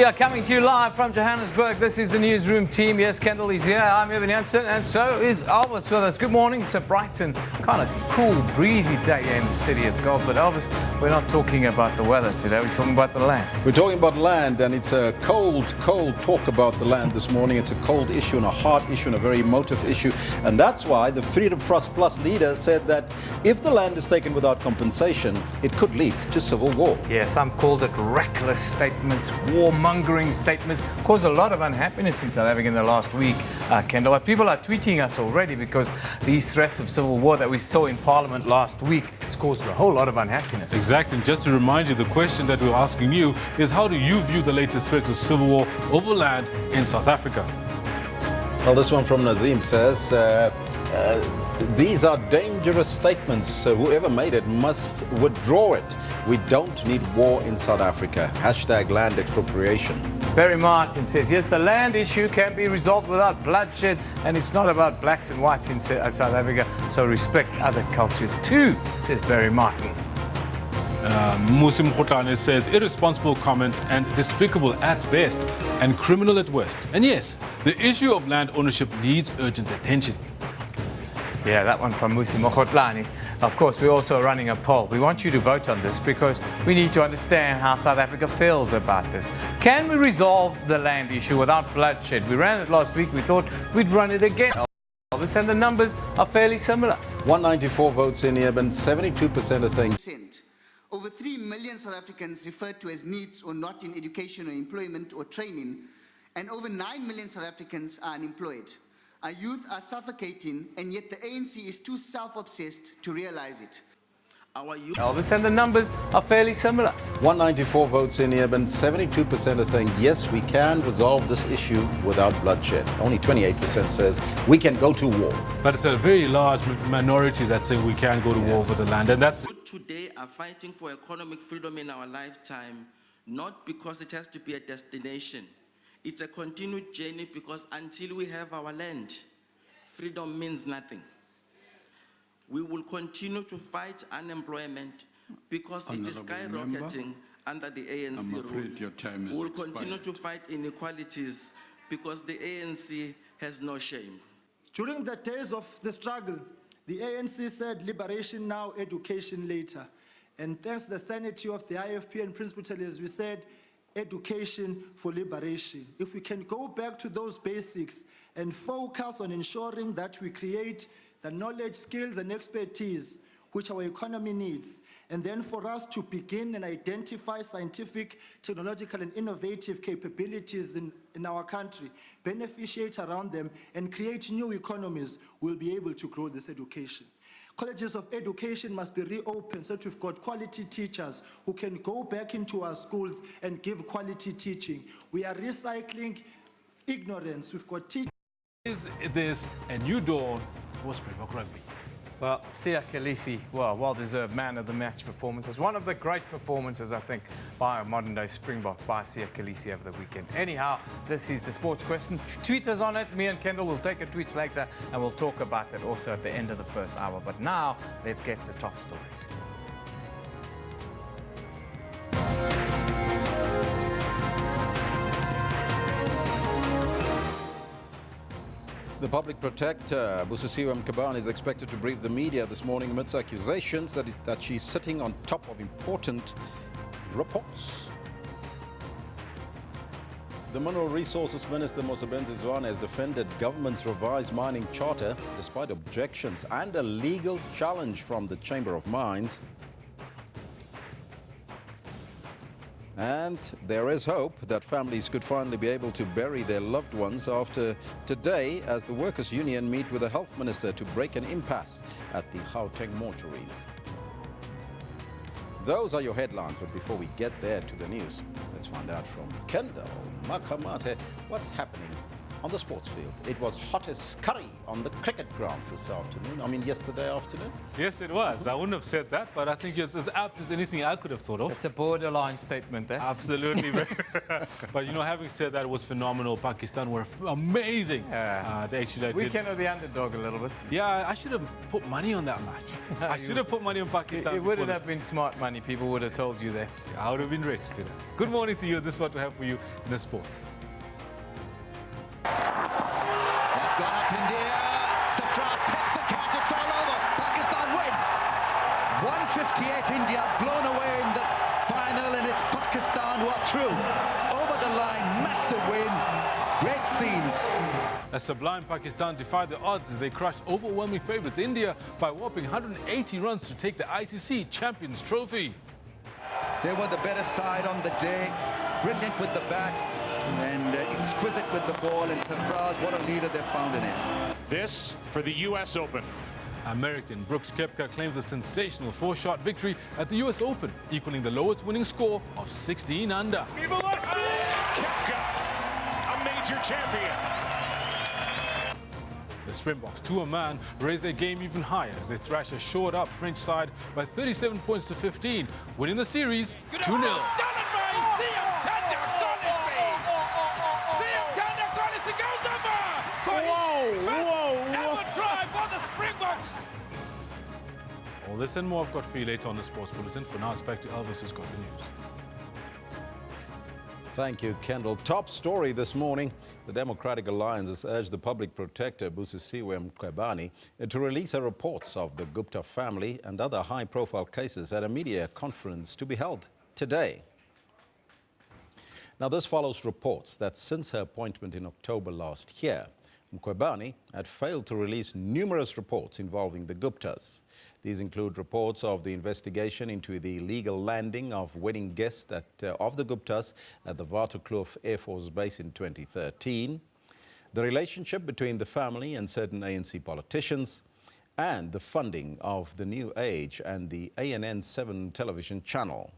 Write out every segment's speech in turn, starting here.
We are coming to you live from Johannesburg. This is the Newsroom team. Yes, Kendall is here. I'm Evan Jansen, and so is Elvis with us. Good morning. It's a bright and kind of cool, breezy day here in the city of Gold. But Elvis, we're not talking about the weather today. We're talking about the land. We're talking about land, and it's a cold talk about the land this morning. It's a cold issue and a hard issue and a very emotive issue. And that's why the Freedom Trust Plus leader said that if the land is taken without compensation, it could lead to civil war. Yeah, some called it reckless statements, warmongering statements. Caused a lot of unhappiness in South Africa in the last week, Kendall. People are tweeting us already because these threats of civil war that we saw in Parliament last week has caused a whole lot of unhappiness. Exactly. And just to remind you, the question that we're asking you is, how do you view the latest threats of civil war over land in South Africa? Well, this one from Nazim says, these are dangerous statements. Whoever made it must withdraw it. We don't need war in South Africa. # land expropriation. Barry Martin says, yes, the land issue can be resolved without bloodshed, and it's not about blacks and whites in South Africa, so respect other cultures too, says Barry Martin. Musim Khotane says, irresponsible comment and despicable at best and criminal at worst. And yes, the issue of land ownership needs urgent attention. Yeah, that one from Musi Mokotlani. Of course, we're also running a poll. We want you to vote on this because we need to understand how South Africa feels about this. Can we resolve the land issue without bloodshed? We ran it last week. We thought we'd run it again. And the numbers are fairly similar. 194 votes in here, but 72% are saying... Over 3 million South Africans referred to as neets or not in education or employment or training, and over 9 million South Africans are unemployed. Our youth are suffocating, and yet the ANC is too self-obsessed to realize it. Our youth... Elvis, and the numbers are fairly similar. 194 votes in here, but 72% are saying, yes, we can resolve this issue without bloodshed. Only 28% says we can go to war. But it's a very large minority that say we can go to war for the land. And that's... Today are fighting for economic freedom in our lifetime, not because it has to be a destination. It's a continued journey, because until we have our land, freedom means nothing. We will continue to fight unemployment because it is skyrocketing under the ANC rule. We will continue to fight inequalities because the ANC has no shame. During the days of the struggle, the ANC said liberation now, education later. And thanks to the sanity of the IFP and Presbyterians, we said education for liberation. If we can go back to those basics and focus on ensuring that we create the knowledge, skills, and expertise which our economy needs, and then for us to begin and identify scientific, technological, and innovative capabilities in our country, beneficiate around them, and create new economies, we'll be able to grow this education. Colleges of education must be reopened so that we've got quality teachers who can go back into our schools and give quality teaching. We are recycling ignorance. We've got teachers. Is this a new dawn for Springbok Rugby? Well, Siya Kolisi, well-deserved man of the match performance. It was one of the great performances, I think, by a modern-day Springbok, by Siya Kolisi over the weekend. Anyhow, this is the sports question. Tweet us on it. Me and Kendall will take a tweet later, and we'll talk about that also at the end of the first hour. But now, let's get the top stories. The public protector, Busisiwe Mkabane, is expected to brief the media this morning amidst accusations that she's sitting on top of important reports. The Mineral Resources Minister, Mosebenzi Zwane, has defended government's revised mining charter despite objections and a legal challenge from the Chamber of Mines. And there is hope that families could finally be able to bury their loved ones after today, as the Workers' Union meet with the Health Minister to break an impasse at the Gauteng mortuaries. Those are your headlines, but before we get there to the news, let's find out from Kendall Makamate what's happening on the sports field. It was hot as curry on the cricket grounds this afternoon. I mean, yesterday afternoon. Yes, it was. I wouldn't have said that, but I think it's as apt as anything I could have thought of. It's a borderline statement, that. Absolutely. But, you know, having said that, it was phenomenal. Pakistan were amazing. They actually We did. came to the underdog a little bit. Yeah, I should have put money on that match. I should have put money on Pakistan. It wouldn't have been smart money. People would have told you that. I would have been rich today. Good morning to you. This is what we have for you in the sports. That's gone up India. Surprise takes the catch. It's all over. Pakistan win. 158 India blown away in the final, and it's Pakistan who are through. Over the line, massive win. Great scenes. A sublime Pakistan defied the odds as they crushed overwhelming favourites India by whopping 180 runs to take the ICC Champions Trophy. They were the better side on the day. Brilliant with the bat and exquisite with the ball. And Sarfraz, what a leader they've found in him. This for the U.S. Open. American Brooks Koepka claims a sensational 4-shot victory at the US Open, equaling the lowest winning score of 16 under. Koepka, a major champion. The Springboks, to a man, raised their game even higher as they thrashed a shored-up French side by 37 points to 15, winning the series 2-0. All this and more I've got for you later on the Sports Bulletin. For now, it's back to Elvis who's got the news. Thank you, Kendall. Top story this morning. The Democratic Alliance has urged the public protector, Busisiwe Mkhwebane, to release her reports of the Gupta family and other high-profile cases at a media conference to be held today. Now, this follows reports that since her appointment in October last year, Mkhwebane had failed to release numerous reports involving the Guptas. These include reports of the investigation into the illegal landing of wedding guests of the Guptas at the Waterkloof Air Force Base in 2013, the relationship between the family and certain ANC politicians, and the funding of the New Age and the ANN7 television channel.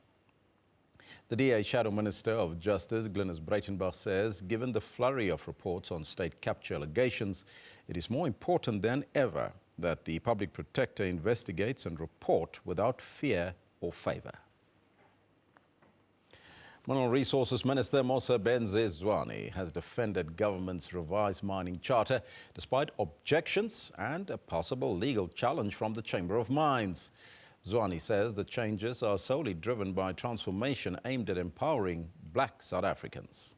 The DA Shadow Minister of Justice, Glynis Breitenbach, says, given the flurry of reports on state capture allegations, it is more important than ever that the public protector investigates and report without fear or favor. Mineral Resources Minister Mosa Benzezwane has defended government's revised mining charter despite objections and a possible legal challenge from the Chamber of Mines. Zwane says the changes are solely driven by transformation aimed at empowering black South Africans.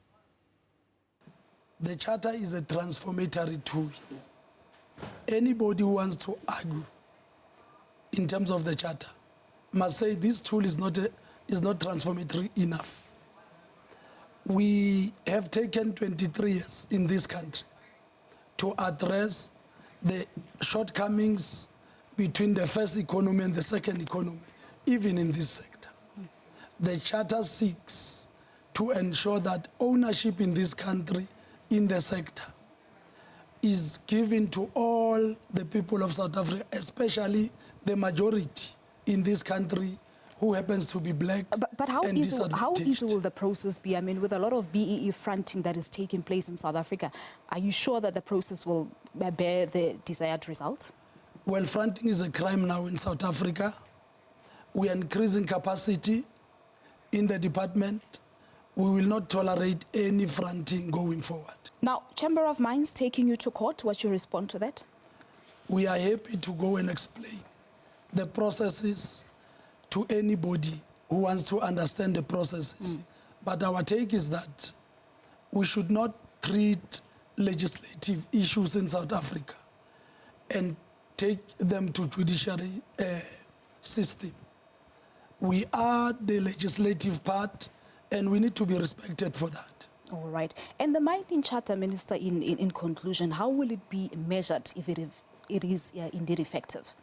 The charter is a transformatory tool. Anybody who wants to argue in terms of the charter must say this tool is not transformatory enough. We have taken 23 years in this country to address the shortcomings between the first economy and the second economy, even in this sector. The charter seeks to ensure that ownership in this country, in the sector, is given to all the people of South Africa, especially the majority in this country who happens to be black. But how and easy will the process be? I mean, with a lot of BEE fronting that is taking place in South Africa, are you sure that the process will bear the desired result? Well, fronting is a crime now in South Africa. We are increasing capacity in the department. We will not tolerate any fronting going forward. Now, Chamber of Mines taking you to court. What's your response to that? We are happy to go and explain the processes to anybody who wants to understand the processes. But our take is that we should not treat legislative issues in South Africa and take them to judiciary system. We are the legislative part, and we need to be respected for that. All right. And the mining charter, Minister, in conclusion, how will it be measured if it is indeed effective?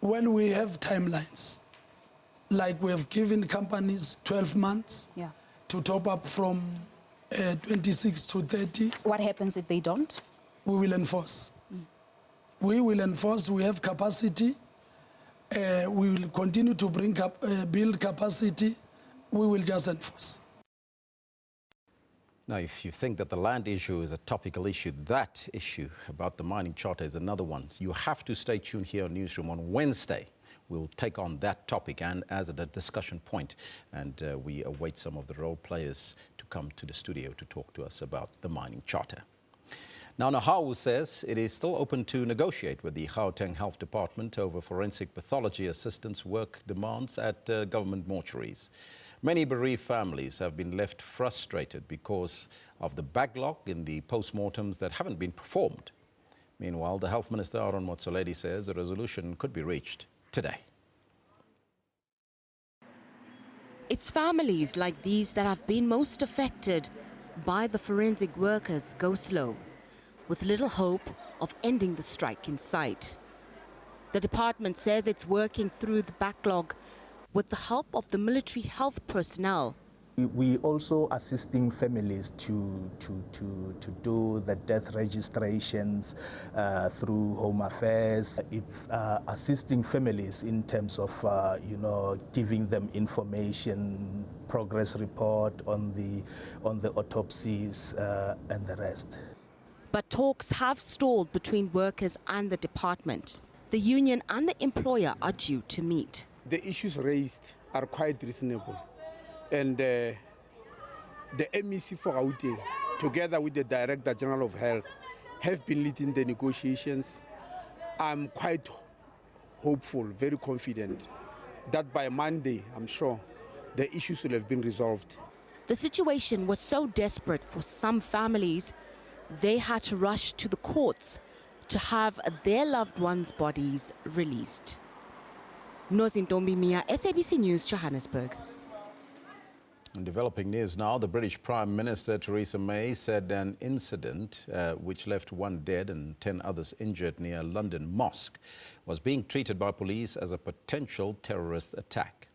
Well, we have timelines. Like we have given companies 12 months to top up from 26 to 30. What happens if they don't? We will enforce. We will enforce. We have capacity. We will continue to build capacity. We will just enforce. Now, if you think that the land issue is a topical issue, that issue about the mining charter is another one. You have to stay tuned here on Newsroom on Wednesday. We'll take on that topic and as a discussion point, and we await some of the role players to come to the studio to talk to us about the mining charter. Now, Nahawu says it is still open to negotiate with the Gauteng Health Department over forensic pathology assistance work demands at government mortuaries. Many bereaved families have been left frustrated because of the backlog in the post-mortems that haven't been performed. Meanwhile, the Health Minister, Aaron Motsoaledi, says a resolution could be reached today. It's families like these that have been most affected by the forensic workers' go slow, with little hope of ending the strike in sight. The department says it's working through the backlog with the help of the military health personnel. We also assisting families to do the death registrations through Home Affairs. It's assisting families in terms of giving them information, progress report on the autopsies and the rest. But talks have stalled between workers and the department. The union and the employer are due to meet. The issues raised are quite reasonable, and the MEC for Gauteng, together with the Director General of Health, have been leading the negotiations. I'm quite hopeful, very confident, that by Monday, I'm sure, the issues will have been resolved. The situation was so desperate for some families, they had to rush to the courts to have their loved ones' bodies released. Nozintombi Mia, SABC News, Johannesburg. In developing news now, the British Prime Minister Theresa May said an incident which left 1 dead and 10 others injured near London Mosque was being treated by police as a potential terrorist attack.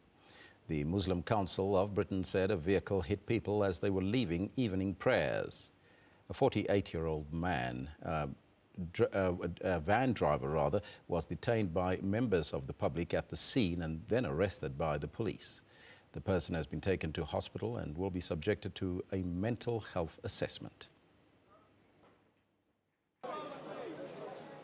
The Muslim Council of Britain said a vehicle hit people as they were leaving evening prayers. A 48-year-old man, a van driver was detained by members of the public at the scene and then arrested by the police. The person has been taken to hospital and will be subjected to a mental health assessment.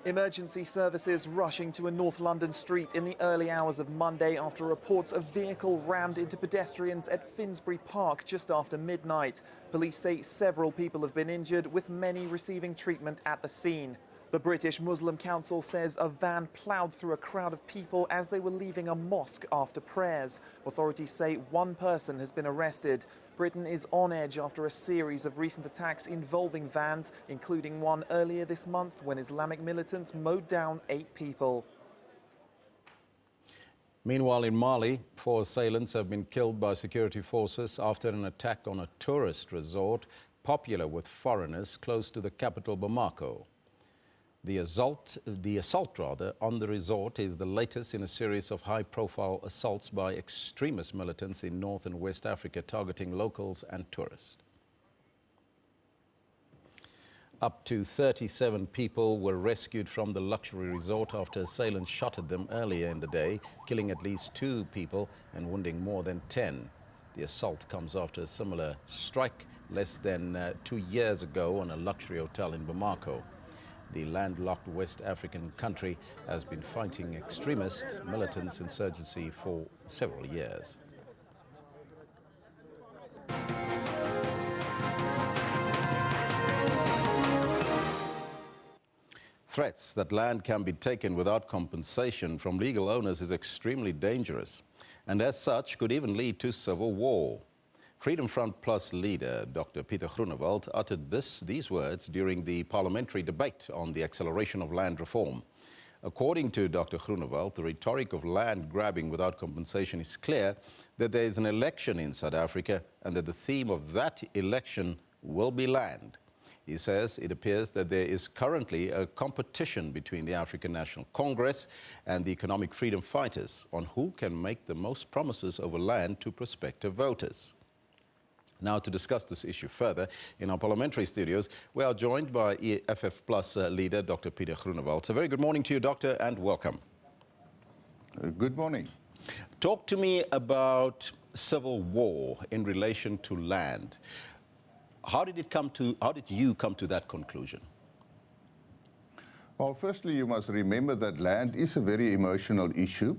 Emergency services rushing to a North London street in the early hours of Monday after reports a vehicle rammed into pedestrians at Finsbury Park just after midnight. Police say several people have been injured, with many receiving treatment at the scene. The British Muslim Council says a van ploughed through a crowd of people as they were leaving a mosque after prayers. Authorities say 1 person has been arrested. Britain is on edge after a series of recent attacks involving vans, including one earlier this month when Islamic militants mowed down 8 people. Meanwhile, in Mali, 4 assailants have been killed by security forces after an attack on a tourist resort popular with foreigners close to the capital, Bamako. The assault on the resort is the latest in a series of high-profile assaults by extremist militants in North and West Africa targeting locals and tourists. Up to 37 people were rescued from the luxury resort after assailants shot at them earlier in the day, killing at least 2 people and wounding more than 10. The assault comes after a similar strike less than 2 years ago on a luxury hotel in Bamako. The landlocked West African country has been fighting extremist militants insurgency for several years. Threats that land can be taken without compensation from legal owners is extremely dangerous, and as such could even lead to civil war. Freedom Front Plus leader Dr. Pieter Groenewald uttered these words during the parliamentary debate on the acceleration of land reform. According to Dr. Groenewald, the rhetoric of land grabbing without compensation is clear that there is an election in South Africa and that the theme of that election will be land. He says it appears that there is currently a competition between the African National Congress and the economic freedom fighters on who can make the most promises over land to prospective voters. Now, to discuss this issue further, in our parliamentary studios, we are joined by FF Plus leader Dr. Pieter Groenewald. A very good morning to you, Doctor, and welcome. Good morning. Talk to me about civil war in relation to land. How did you come to that conclusion? Well, firstly, you must remember that land is a very emotional issue.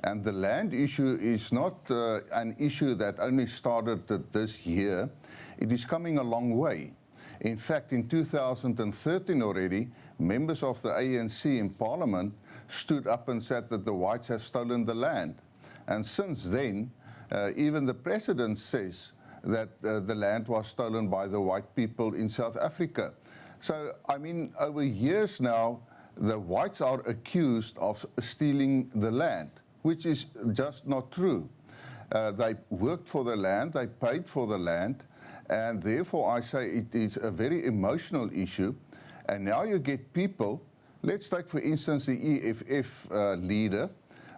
And the land issue is not an issue that only started this year. It is coming a long way. In fact, in 2013 already, members of the ANC in Parliament stood up and said that the whites have stolen the land. And since then, even the president says that the land was stolen by the white people in South Africa. So, I mean, over years now, the whites are accused of stealing the land, which is just not true. They worked for the land, they paid for the land, and therefore I say it is a very emotional issue. And now you get people, let's take for instance the EFF leader,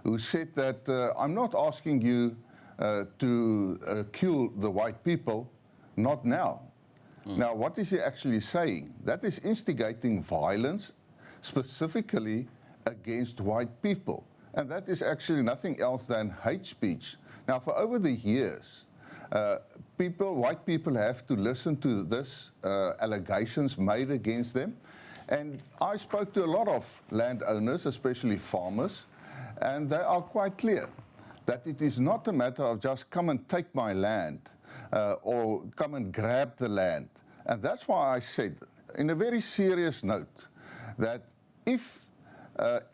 who said that I'm not asking you to kill the white people, not now. Now, what is he actually saying? That is instigating violence, specifically against white people. And that is actually nothing else than hate speech. Now, for over the years, white people have to listen to this allegations made against them. And I spoke to a lot of landowners, especially farmers, and they are quite clear that it is not a matter of just come and take my land or come and grab the land. And that's why I said, in a very serious note, that if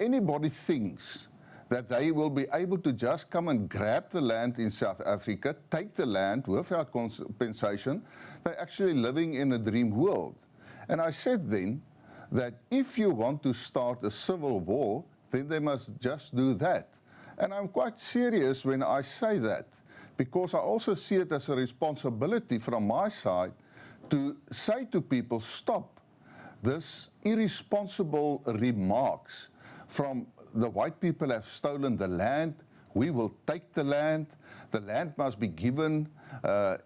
anybody thinks that they will be able to just come and grab the land in South Africa, take the land without compensation, they're actually living in a dream world. And I said then that if you want to start a civil war, then they must just do that. And I'm quite serious when I say that, because I also see it as a responsibility from my side to say to people, stop this irresponsible remarks from the white people have stolen the land, we will take the land must be given,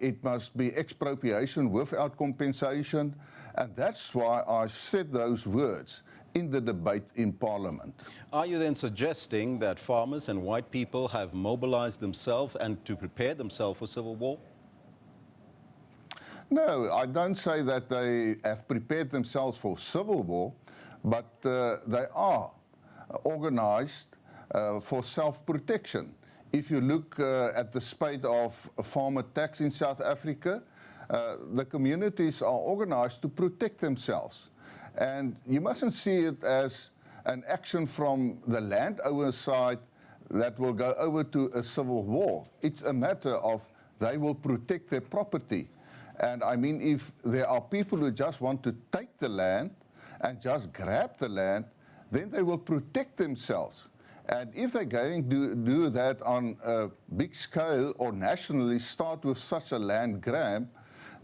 it must be expropriation without compensation. And that's why I said those words in the debate in Parliament. Are you then suggesting that farmers and white people have mobilized themselves and to prepare themselves for civil war? No, I don't say that they have prepared themselves for civil war, but they are organized for self-protection. If you look at the spate of farmer tax in South Africa, the communities are organized to protect themselves. And you mustn't see it as an action from the landowner side that will go over to a civil war. It's a matter of they will protect their property. And I mean, if there are people who just want to take the land and just grab the land, then they will protect themselves. And if they're going to do that on a big scale or nationally start with such a land grab,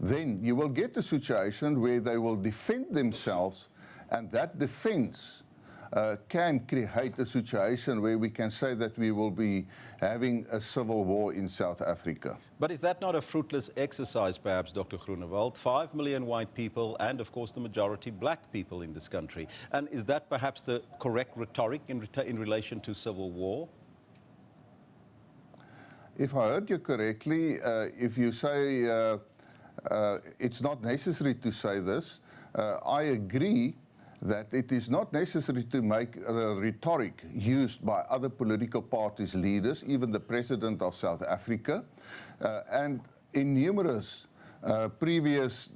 then you will get a situation where they will defend themselves, and that defense can create a situation where we can say that we will be having a civil war in South Africa. But is that not a fruitless exercise, perhaps, Dr. Groenewald? 5 million white people and, of course, the majority black people in this country. And is that perhaps the correct rhetoric in relation to civil war? If I heard you correctly, if you say it's not necessary to say this, I agree that it is not necessary to make the rhetoric used by other political parties' leaders, even the President of South Africa, and in numerous previous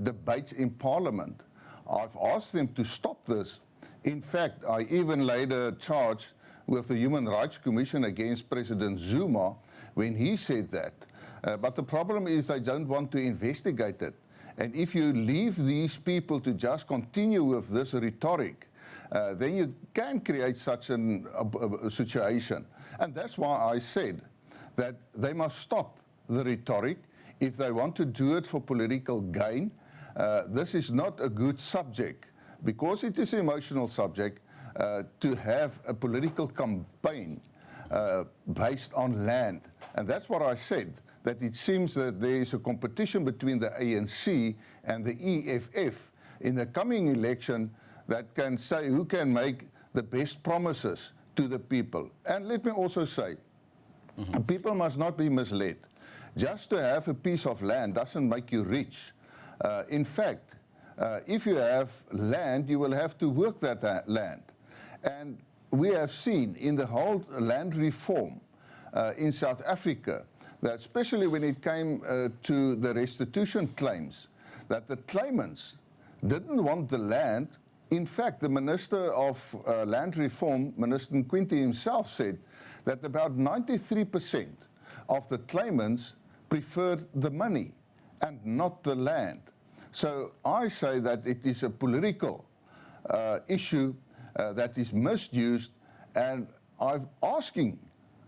debates in Parliament, I've asked them to stop this. In fact, I even laid a charge with the Human Rights Commission against President Zuma when he said that. But the problem is they don't want to investigate it. And if you leave these people to just continue with this rhetoric, then you can create such a situation. And that's why I said that they must stop the rhetoric. If they want to do it for political gain, this is not a good subject, because it is an emotional subject, to have a political campaign based on land. And that's what I said, that it seems that there is a competition between the ANC and the EFF in the coming election that can say who can make the best promises to the people. And let me also say, people must not be misled. Just to have a piece of land doesn't make you rich. In fact, if you have land, you will have to work that land. And we have seen in the whole land reform in South Africa, that especially when it came to the restitution claims, that the claimants didn't want the land. In fact, the Minister of Land Reform, Minister Nkwinti himself, said that about 93% of the claimants preferred the money and not the land. So I say that it is a political issue that is misused, and I'm asking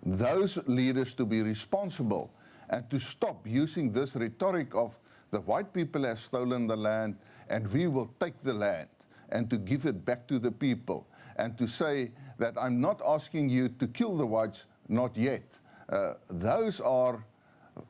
those leaders to be responsible and to stop using this rhetoric of the white people have stolen the land and we will take the land, and to give it back to the people, and to say that I'm not asking you to kill the whites, not yet. Those are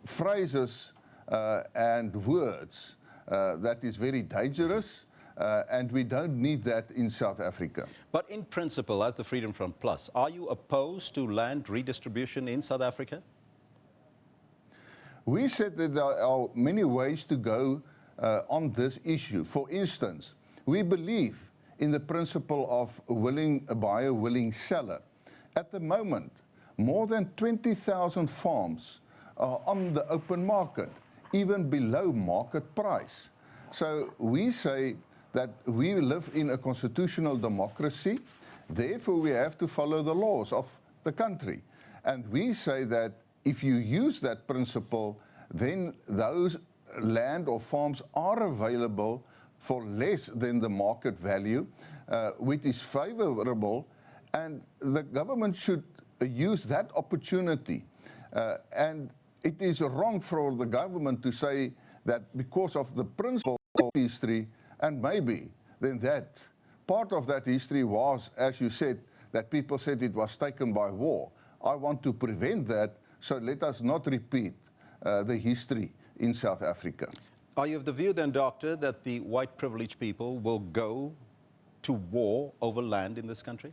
phrases and words that is very dangerous, and we don't need that in South Africa. But in principle, as the Freedom Front Plus, are you opposed to land redistribution in South Africa? We said that there are many ways to go on this issue. For instance, we believe in the principle of a buyer, willing seller. At the moment, more than 20,000 farms are on the open market, even below market price. So we say that we live in a constitutional democracy, therefore we have to follow the laws of the country. And we say that if you use that principle, then those land or farms are available for less than the market value, which is favorable, and the government should use that opportunity. And it is wrong for the government to say that because of the principle of history, and maybe then that part of that history was, as you said, that people said it was taken by war. I want to prevent that, so let us not repeat the history in South Africa. Are you of the view then, Doctor, that the white privileged people will go to war over land in this country?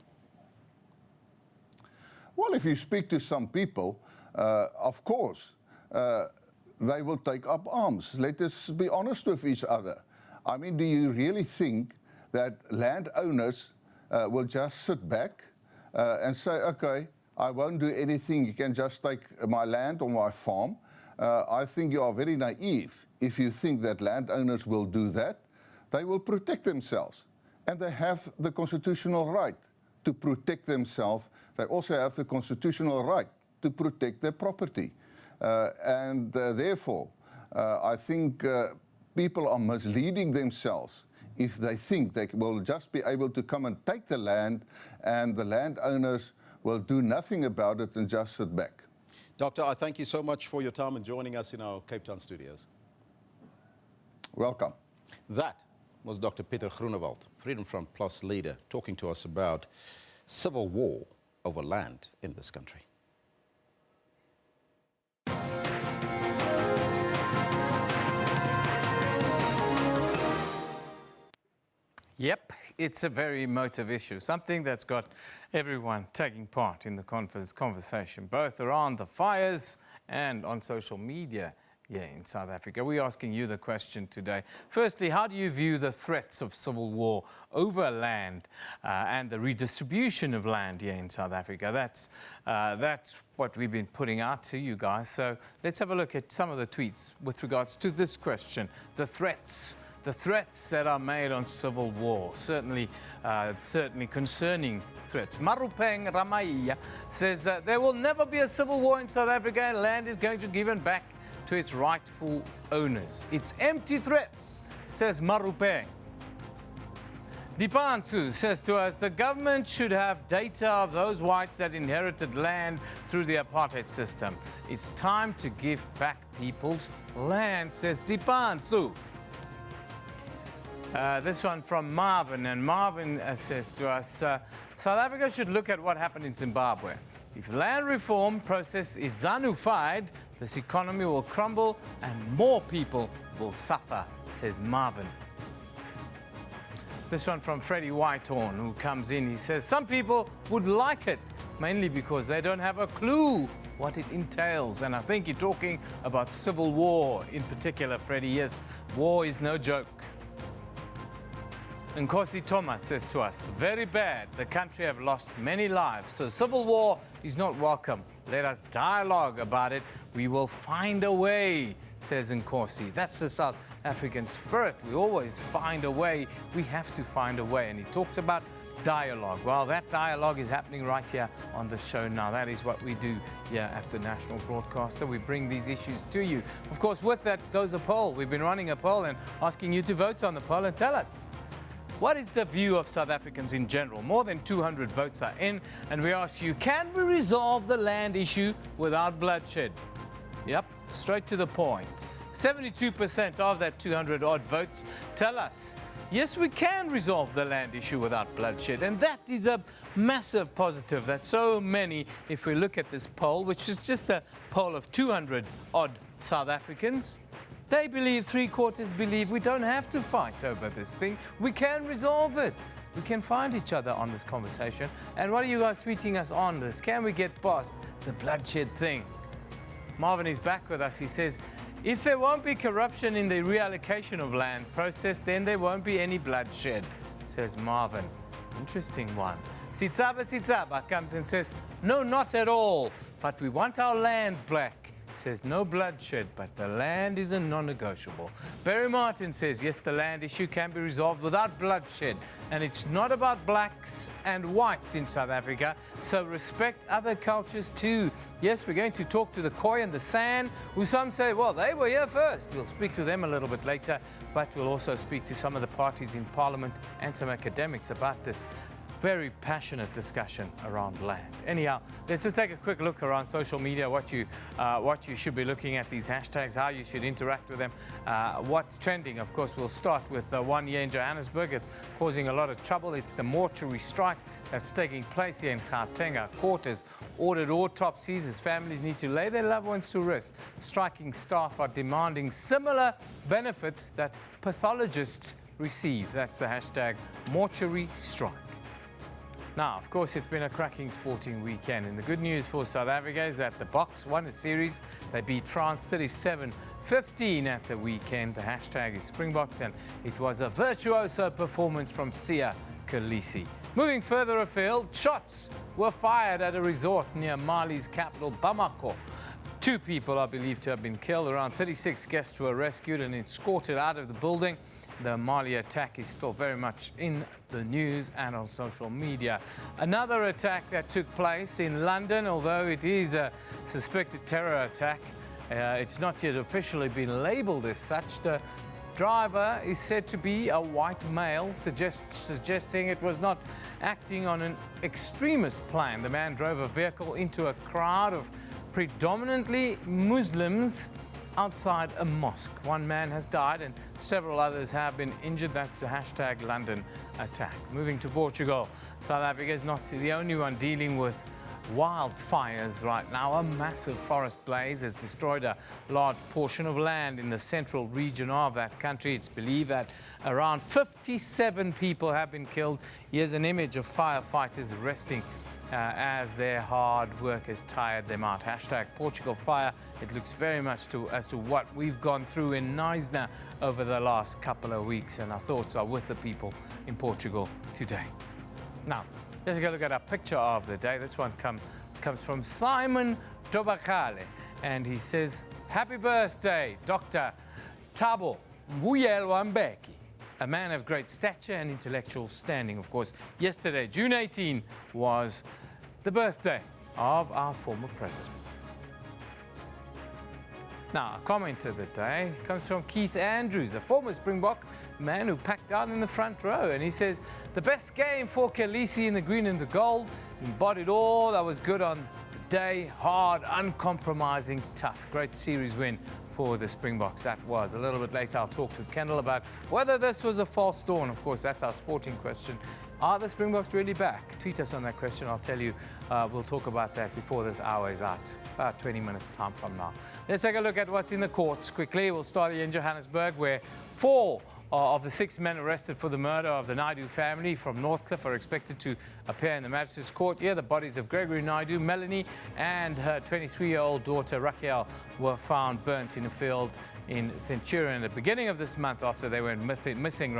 Well, if you speak to some people, of course, they will take up arms. Let us be honest with each other. I mean, do you really think that landowners will just sit back and say, okay, I won't do anything, you can just take my land or my farm? I think you are very naive if you think that landowners will do that. They will protect themselves, and they have the constitutional right to protect themselves. They also have the constitutional right to protect their property. Therefore, I think people are misleading themselves if they think they will just be able to come and take the land and the landowners will do nothing about it and just sit back. Doctor, I thank you so much for your time and joining us in our Cape Town studios. Welcome. That was Dr. Pieter Groenewald, Freedom Front Plus leader, talking to us about civil war over land in this country. Yep, it's a very emotive issue, something that's got everyone taking part in the conversation, both around the fires and on social media here in South Africa. We're asking you the question today. Firstly, how do you view the threats of civil war over land and the redistribution of land here in South Africa? That's what we've been putting out to you guys. So let's have a look at some of the tweets with regards to this question, the threats that are made on civil war, certainly concerning threats. Marupeng Ramaiya says there will never be a civil war in South Africa and land is going to be given back to its rightful owners. It's empty threats, says Marupeng. Dipansu says to us, the government should have data of those whites that inherited land through the apartheid system. It's time to give back people's land, says Dipansu. This one from Marvin, and Marvin says to us, South Africa should look at what happened in Zimbabwe. If land reform process is ZANU-fied, this economy will crumble and more people will suffer, says Marvin. This one from Freddie Whitehorn, who comes in, he says, some people would like it, mainly because they don't have a clue what it entails. And I think you're talking about civil war in particular, Freddie. Yes, war is no joke. Nkosi Thomas says to us, very bad. The country have lost many lives, so civil war is not welcome. Let us dialogue about it. We will find a way, says Nkosi. That's the South African spirit. We always find a way. We have to find a way. And he talks about dialogue. Well, that dialogue is happening right here on the show now. That is what we do here at the National Broadcaster. We bring these issues to you. Of course, with that goes a poll. We've been running a poll and asking you to vote on the poll and tell us, what is the view of South Africans in general? More than 200 votes are in, and we ask you, can we resolve the land issue without bloodshed? Yep, straight to the point. 72% of that 200-odd votes tell us, yes, we can resolve the land issue without bloodshed. And that is a massive positive that so many, if we look at this poll, which is just a poll of 200-odd South Africans, they believe, three-quarters believe, we don't have to fight over this thing. We can resolve it. We can find each other on this conversation. And what are you guys tweeting us on this? Can we get past the bloodshed thing? Marvin is back with us. He says, if there won't be corruption in the reallocation of land process, then there won't be any bloodshed, says Marvin. Interesting one. Sitsaba comes and says, no, not at all, but we want our land back. Says no bloodshed, but the land is a non-negotiable. Barry Martin says, yes, the land issue can be resolved without bloodshed. And it's not about blacks and whites in South Africa, so respect other cultures too. Yes, we're going to talk to the Khoi and the San, who some say, well, they were here first. We'll speak to them a little bit later, but we'll also speak to some of the parties in Parliament and some academics about this very passionate discussion around land. Anyhow, let's just take a quick look around social media, what you should be looking at, these hashtags, how you should interact with them, what's trending. Of course, we'll start with one here in Johannesburg. It's causing a lot of trouble. It's the mortuary strike that's taking place here in Gauteng. Court has ordered autopsies as families need to lay their loved ones to rest. Striking staff are demanding similar benefits that pathologists receive. That's the hashtag mortuary strike. Now, of course, it's been a cracking sporting weekend. And the good news for South Africa is that the Boks won a series. They beat France 37-15 at the weekend. The hashtag is Springboks, and it was a virtuoso performance from Siya Kolisi. Moving further afield, shots were fired at a resort near Mali's capital, Bamako. 2 people are believed to have been killed. Around 36 guests were rescued and escorted out of the building. The Mali attack is still very much in the news and on social media. Another attack that took place in London, although it is a suspected terror attack, it's not yet officially been labeled as such. The driver is said to be a white male, suggesting it was not acting on an extremist plan. The man drove a vehicle into a crowd of predominantly Muslims outside a mosque. 1 man has died and several others have been injured. That's the hashtag London attack. Moving to Portugal, South Africa is not the only one dealing with wildfires right now. A massive forest blaze has destroyed a large portion of land in the central region of that country. It's believed that around 57 people have been killed. Here's an image of firefighters resting as their hard work has tired them out. Hashtag Portugal fire. It looks very much as to what we've gone through in Knysna over the last couple of weeks, and our thoughts are with the people in Portugal today. Now, let's go look at our picture of the day. This one comes from Simon Tobakale, and he says, happy birthday, Dr. Thabo Mbeki. A man of great stature and intellectual standing. Of course, yesterday, June 18, was the birthday of our former president. Now, a comment of the day comes from Keith Andrews, a former Springbok man who packed out in the front row. And he says, the best game for Kolisi in the green and the gold, embodied all that was good on the day, hard, uncompromising, tough. Great series win for the Springboks. That was. A little bit later, I'll talk to Kendall about whether this was a false dawn. Of course, that's our sporting question. Are the Springboks really back? Tweet us on that question. I'll tell you, we'll talk about that before this hour is out, about 20 minutes time from now. Let's take a look at what's in the courts quickly. We'll start here in Johannesburg, where 4 of the 6 men arrested for the murder of the Naidu family from Northcliffe are expected to appear in the Magistrates Court. Here, the bodies of Gregory Naidu, Melanie, and her 23-year-old daughter Raquel were found burnt in a field in Centurion at the beginning of this month after they went missing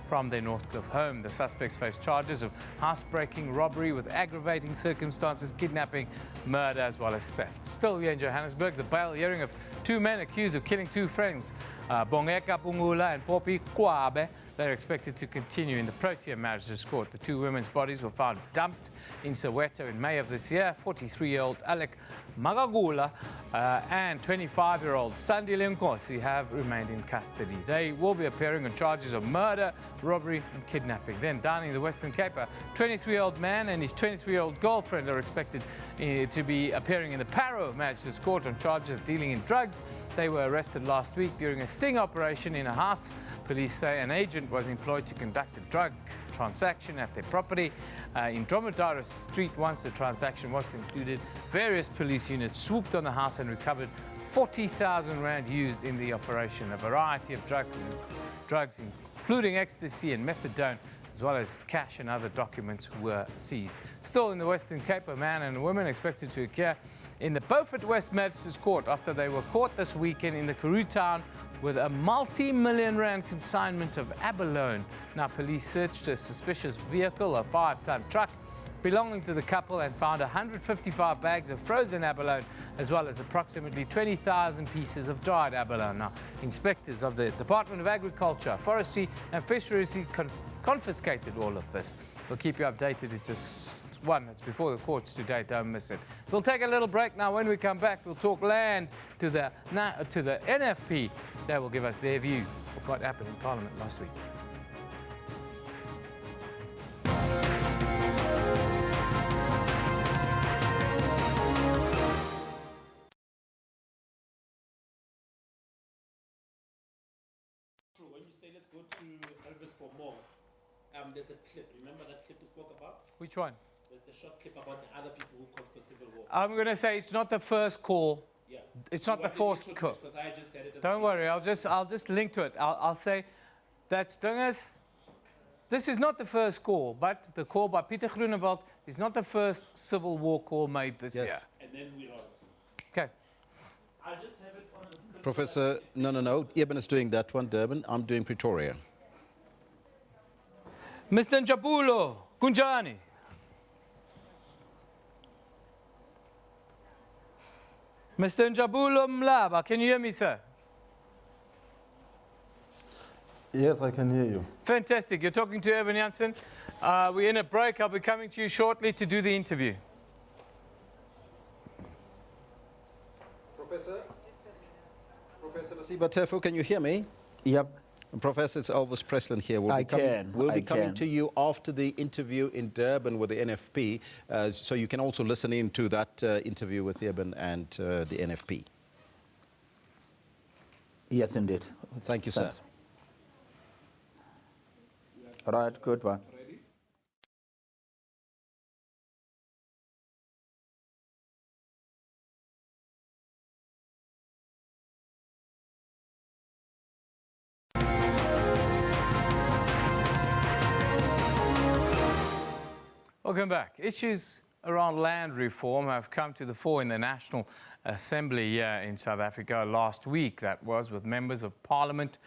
from their Northcliffe home. The suspects face charges of housebreaking, robbery with aggravating circumstances, kidnapping, murder, as well as theft. Still here in Johannesburg, the bail hearing of 2 men accused of killing 2 friends, Bongeka Pungula and Poppy Kwabe. They're expected to continue in the Protea Magistrates Court. The 2 women's bodies were found dumped in Soweto in May of this year. 43-year-old Alec Magagula and 25-year-old Sandile Nkosi have remained in custody. They will be appearing on charges of murder, robbery and kidnapping. Then down in the Western Cape, a 23-year-old man and his 23-year-old girlfriend are expected to be appearing in the Parow Magistrates Court on charges of dealing in drugs. They were arrested last week during a sting operation in a house. Police say an agent was employed to conduct a drug transaction at their property in Dromedara Street. Once the transaction was concluded, various police units swooped on the house and recovered 40,000 rand used in the operation. A variety of drugs including ecstasy and methadone, as well as cash and other documents, were seized. Still in the Western Cape, a man and a woman expected to appear in the Beaufort West Magistrates Court after they were caught this weekend in the Karoo town with a multi-million rand consignment of abalone. Now, police searched a suspicious vehicle, a 5-ton truck, belonging to the couple and found 155 bags of frozen abalone, as well as approximately 20,000 pieces of dried abalone. Now, inspectors of the Department of Agriculture, Forestry and Fisheries confiscated all of this. We'll keep you updated. It's just one that's before the courts today. Don't miss it. We'll take a little break now. When we come back, we'll talk land to the NFP. They will give us their view of what happened in Parliament last week. When you say let's go to Elvis for more, there's a clip. Remember that clip we spoke about? Which one? The short clip about the other people who called for civil war. I'm going to say it's not the first call. Yeah. It's not the first call. Because I just said it. Don't worry. I'll just link to it. I'll say that Stingers. This is not the first call, but the call by Peter Groenewald is not the first civil war call made this year. And then we lost. Okay. I'll just have it on the screen. Professor, no. Eben is doing that one, Durban. I'm doing Pretoria. Mr. Njabulo Kunjani. Mr. Njabulo Mlaba, can you hear me, sir? Yes, I can hear you. Fantastic. You're talking to Evan Janssen. We're in a break. I'll be coming to you shortly to do the interview. Professor Nasiba Tefo, can you hear me? Yep. Professor, it's Elvis Preston here. We'll be coming to you after the interview in Durban with the NFP, so you can also listen in to that interview with Eben and the NFP. Yes, indeed. Thank you, Thanks. sir. All right, good one. Welcome back. Issues around land reform have come to the fore in the National Assembly here in South Africa last week. That was with members of Parliament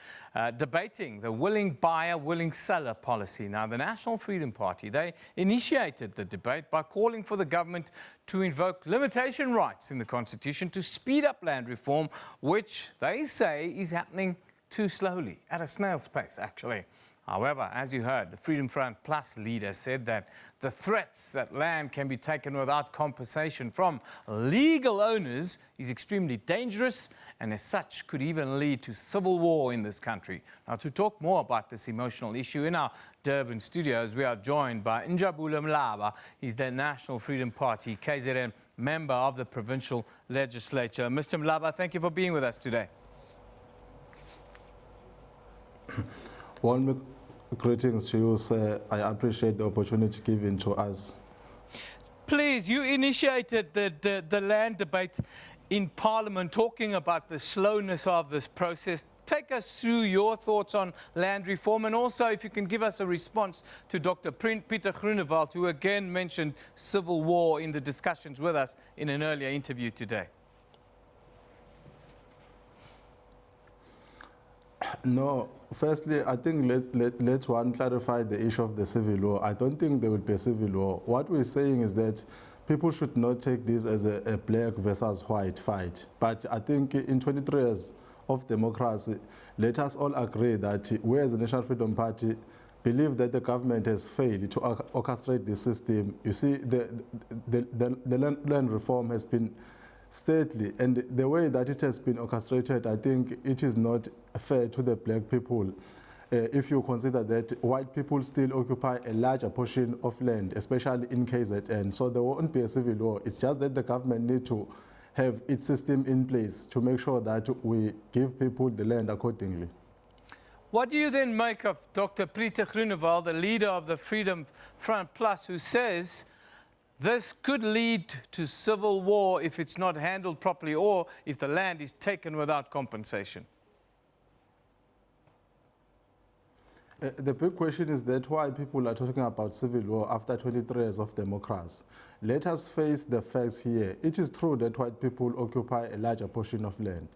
debating the willing buyer, willing seller policy. Now, the National Freedom Party, they initiated the debate by calling for the government to invoke limitation rights in the Constitution to speed up land reform, which they say is happening too slowly, at a snail's pace, actually. However, as you heard, the Freedom Front Plus leader said that the threats that land can be taken without compensation from legal owners is extremely dangerous and as such could even lead to civil war in this country. Now, to talk more about this emotional issue in our Durban studios, we are joined by Njabulo Mlaba. He's the National Freedom Party KZN member of the provincial legislature. Mr. Mlaba, thank you for being with us today. Well, greetings to you, sir. I appreciate the opportunity given to us. Please, you initiated the land debate in Parliament, talking about the slowness of this process. take us through your thoughts on land reform, and also if you can give us a response to Dr. Peter Groenewald, who again mentioned civil war in the discussions with us in an earlier interview today. No, firstly, I think let one clarify the issue of the civil war. I don't think there will be a civil war. What we're saying is that people should not take this as a black versus white fight. But I think in 23 years of democracy, let us all agree that we as the National Freedom Party believe that the government has failed to orchestrate the system. You see, the land reform has been stately, and the way that it has been orchestrated, I think it is not fair to the black people. If you consider that white people still occupy a larger portion of land, especially in KZN, so there won't be a civil war. It's just that the government needs to have its system in place to make sure that we give people the land accordingly. What do you then make of Dr. Peter Groenewald, the leader of the Freedom Front Plus, who says this could lead to civil war if it's not handled properly or if the land is taken without compensation? The big question is that why people are talking about civil war after 23 years of democracy. Let us face the facts here. It is true that white people occupy a larger portion of land.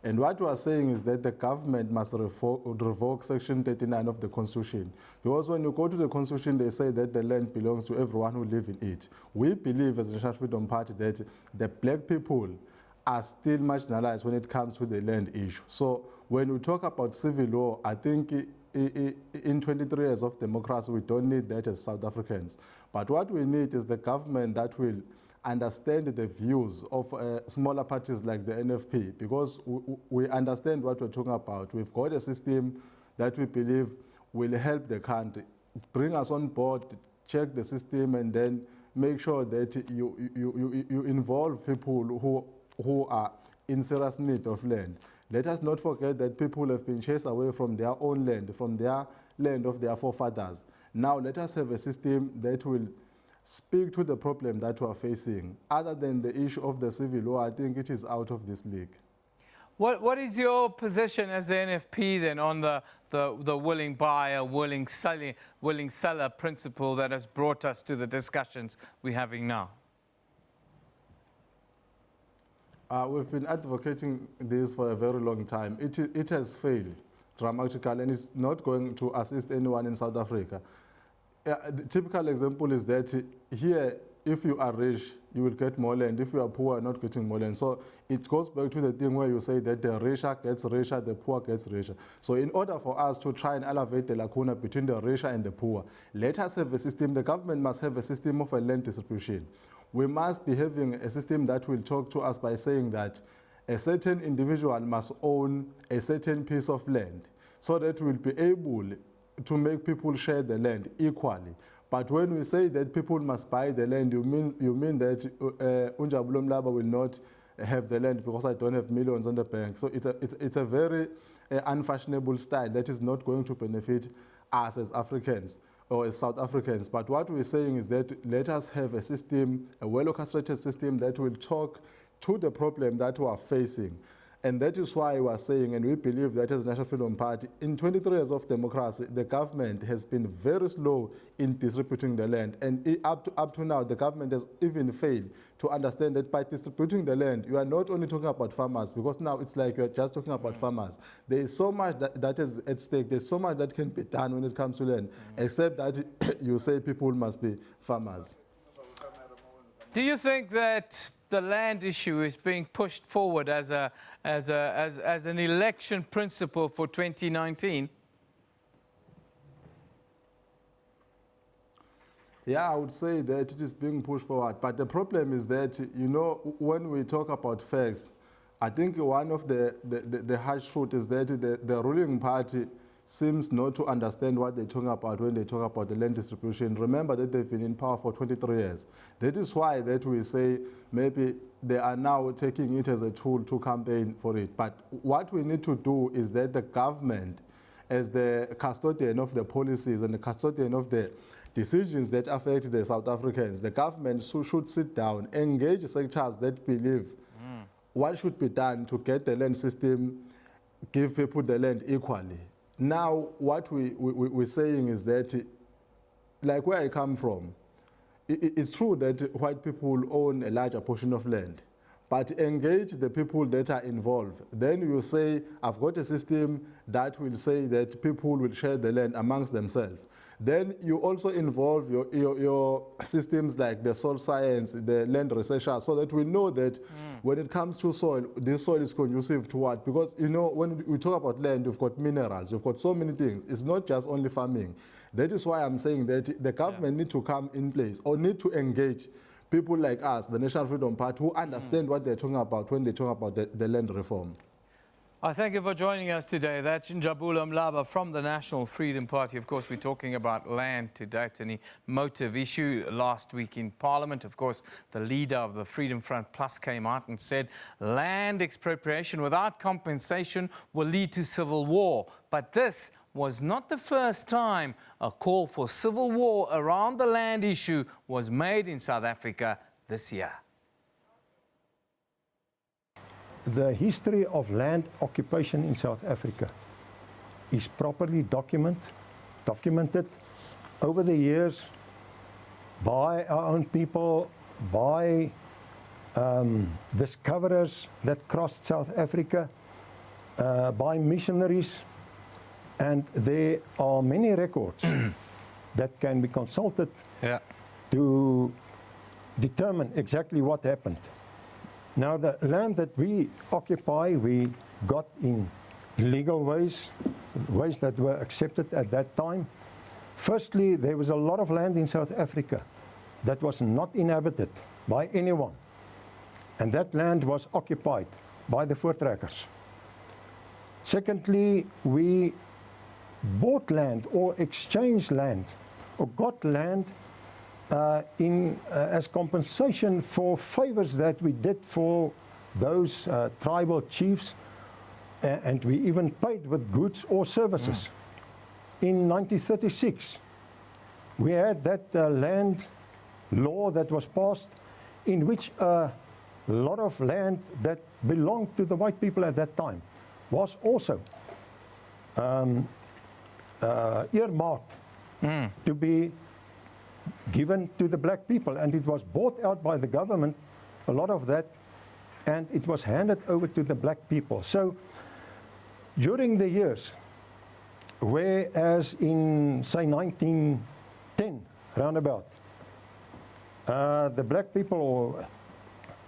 And what we are saying is that the government must revoke Section 39 of the Constitution. Because when you go to the Constitution, they say that the land belongs to everyone who lives in it. We believe as the National Freedom Party that the black people are still marginalized when it comes to the land issue. So when we talk about civil war, I think in 23 years of democracy, we don't need that as South Africans. But what we need is the government that will understand the views of smaller parties like the NFP, because we understand what we're talking about. We've got a system that we believe will help the country. Bring us on board, check the system, and then make sure that you involve people who are in serious need of land. Let us not forget that people have been chased away from their own land, from their land of their forefathers. Now let us have a system that will speak to the problem that we are facing. Other than the issue of the civil war, I think it is out of this league. What is your position as the NFP then on the willing buyer, willing seller principle that has brought us to the discussions we're having now? We've been advocating this for a very long time. It has failed dramatically, and it's not going to assist anyone in South Africa. The typical example is that here, if you are rich, you will get more land. If you are poor, not getting more land. So it goes back to the thing where you say that the richer gets richer, the poor gets richer. So in order for us to try and elevate the lacuna between the richer and the poor, let us have a system. The government must have a system of a land distribution. We must be having a system that will talk to us by saying that a certain individual must own a certain piece of land so that we'll be able to make people share the land equally. But when we say that people must buy the land, you mean that Unjabulo Mlaba will not have the land because I don't have millions on the bank. So it's a very unfashionable style that is not going to benefit us as Africans or as South Africans. But what we're saying is that let us have a system, a well-orchestrated system that will talk to the problem that we are facing. And that is why we are saying, and we believe that as the National Freedom Party, in 23 years of democracy, the government has been very slow in distributing the land. And up to now, the government has even failed to understand that by distributing the land, you are not only talking about farmers, because now it's like you're just talking about farmers. There is so much that is at stake. There's so much that can be done when it comes to land, except that you say people must be farmers. Do you think that the land issue is being pushed forward as an election principle for 2019? Yeah, I would say that it is being pushed forward. But the problem is that, you know, when we talk about facts, I think one of the harsh truth is that the ruling party seems not to understand what they're talking about when they talk about the land distribution. Remember that they've been in power for 23 years. That is why that we say maybe they are now taking it as a tool to campaign for it. But what we need to do is that the government, as the custodian of the policies and the custodian of the decisions that affect the South Africans, the government should sit down, engage sectors that believe what should be done to get the land system give people the land equally. Now, what we're saying is that, like where I come from, it's true that white people own a larger portion of land, but engage the people that are involved. Then you say, I've got a system that will say that people will share the land amongst themselves. Then you also involve your systems like the soil science, the land researcher, so that we know that when it comes to soil, this soil is conducive to what? Because, you know, when we talk about land, you've got minerals, you've got so many things. It's not just only farming. That is why I'm saying that the government need to come in place or need to engage people like us, the National Freedom Party, who understand what they're talking about when they talk about the land reform. I thank you for joining us today. That's Njabula Mlaba from the National Freedom Party. Of course, we're talking about land today. It's an emotive issue. Last week in Parliament, of course, the leader of the Freedom Front Plus came out and said land expropriation without compensation will lead to civil war. But this was not the first time a call for civil war around the land issue was made in South Africa this year. The history of land occupation in South Africa is properly documented over the years by our own people, by discoverers that crossed South Africa, by missionaries, and there are many records that can be consulted to determine exactly what happened. Now, the land that we occupy, we got in legal ways, ways that were accepted at that time. Firstly, there was a lot of land in South Africa that was not inhabited by anyone. And that land was occupied by the voortrekkers. Secondly, we bought land or exchanged land or got land as compensation for favors that we did for those tribal chiefs, and we even paid with goods or services. In 1936, we had that land law that was passed in which a lot of land that belonged to the white people at that time was also earmarked to be given to the black people, and it was bought out by the government, a lot of that, and it was handed over to the black people. So during the years, whereas in, say, 1910, roundabout, the black people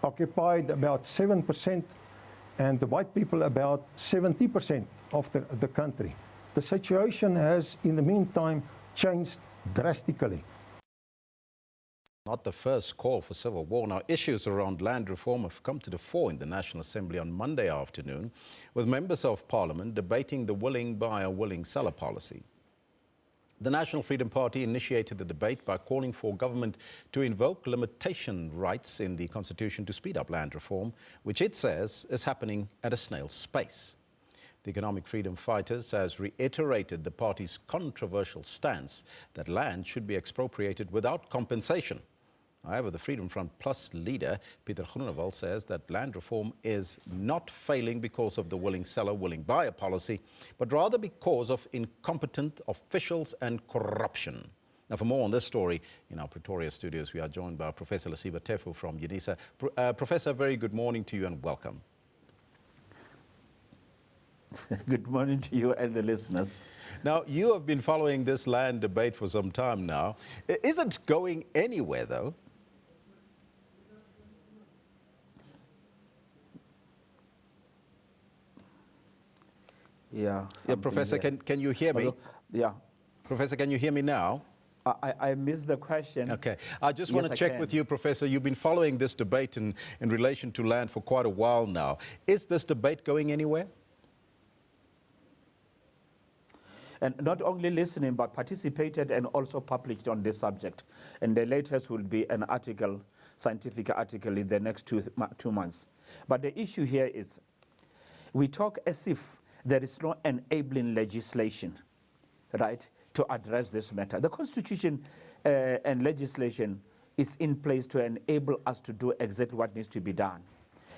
occupied about 7% and the white people about 70% of the country. The situation has, in the meantime, changed drastically. Not the first call for civil war. Now, issues around land reform have come to the fore in the National Assembly on Monday afternoon, with members of Parliament debating the willing buyer, willing seller policy. The National Freedom Party initiated the debate by calling for government to invoke limitation rights in the Constitution to speed up land reform, which it says is happening at a snail's pace. The Economic Freedom Fighters has reiterated the party's controversial stance that land should be expropriated without compensation. However, the Freedom Front Plus leader, Pieter Groenewald, says that land reform is not failing because of the willing seller, willing buyer policy, but rather because of incompetent officials and corruption. Now, for more on this story, in our Pretoria studios, we are joined by Professor Lesiba Tefu from UNISA. Professor, very good morning to you and welcome. Good morning to you and the listeners. Now, you have been following this land debate for some time now. Is it going anywhere, though? Yeah, Professor, can you hear me? Yeah. Professor, can you hear me now? I missed the question. Okay. I just want to check with you, Professor. You've been following this debate in relation to land for quite a while now. Is this debate going anywhere? And not only listening, but participated and also published on this subject. And the latest will be an article, scientific article, in the next two months. But the issue here is, we talk as if there is no enabling legislation, right, to address this matter. The Constitution and legislation is in place to enable us to do exactly what needs to be done.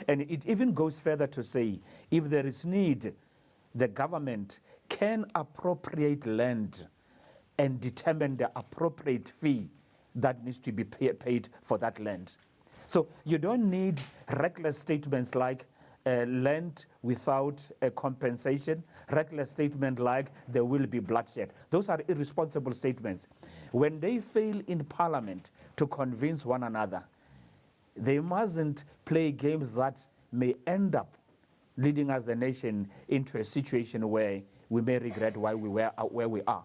And it even goes further to say, if there is need the government can appropriate land and determine the appropriate fee that needs to be paid for that land. So you don't need reckless statements like land without a compensation, reckless statement like there will be bloodshed. Those are irresponsible statements. When they fail in parliament to convince one another, they mustn't play games that may end up leading us, the nation, into a situation where we may regret why we were where we are.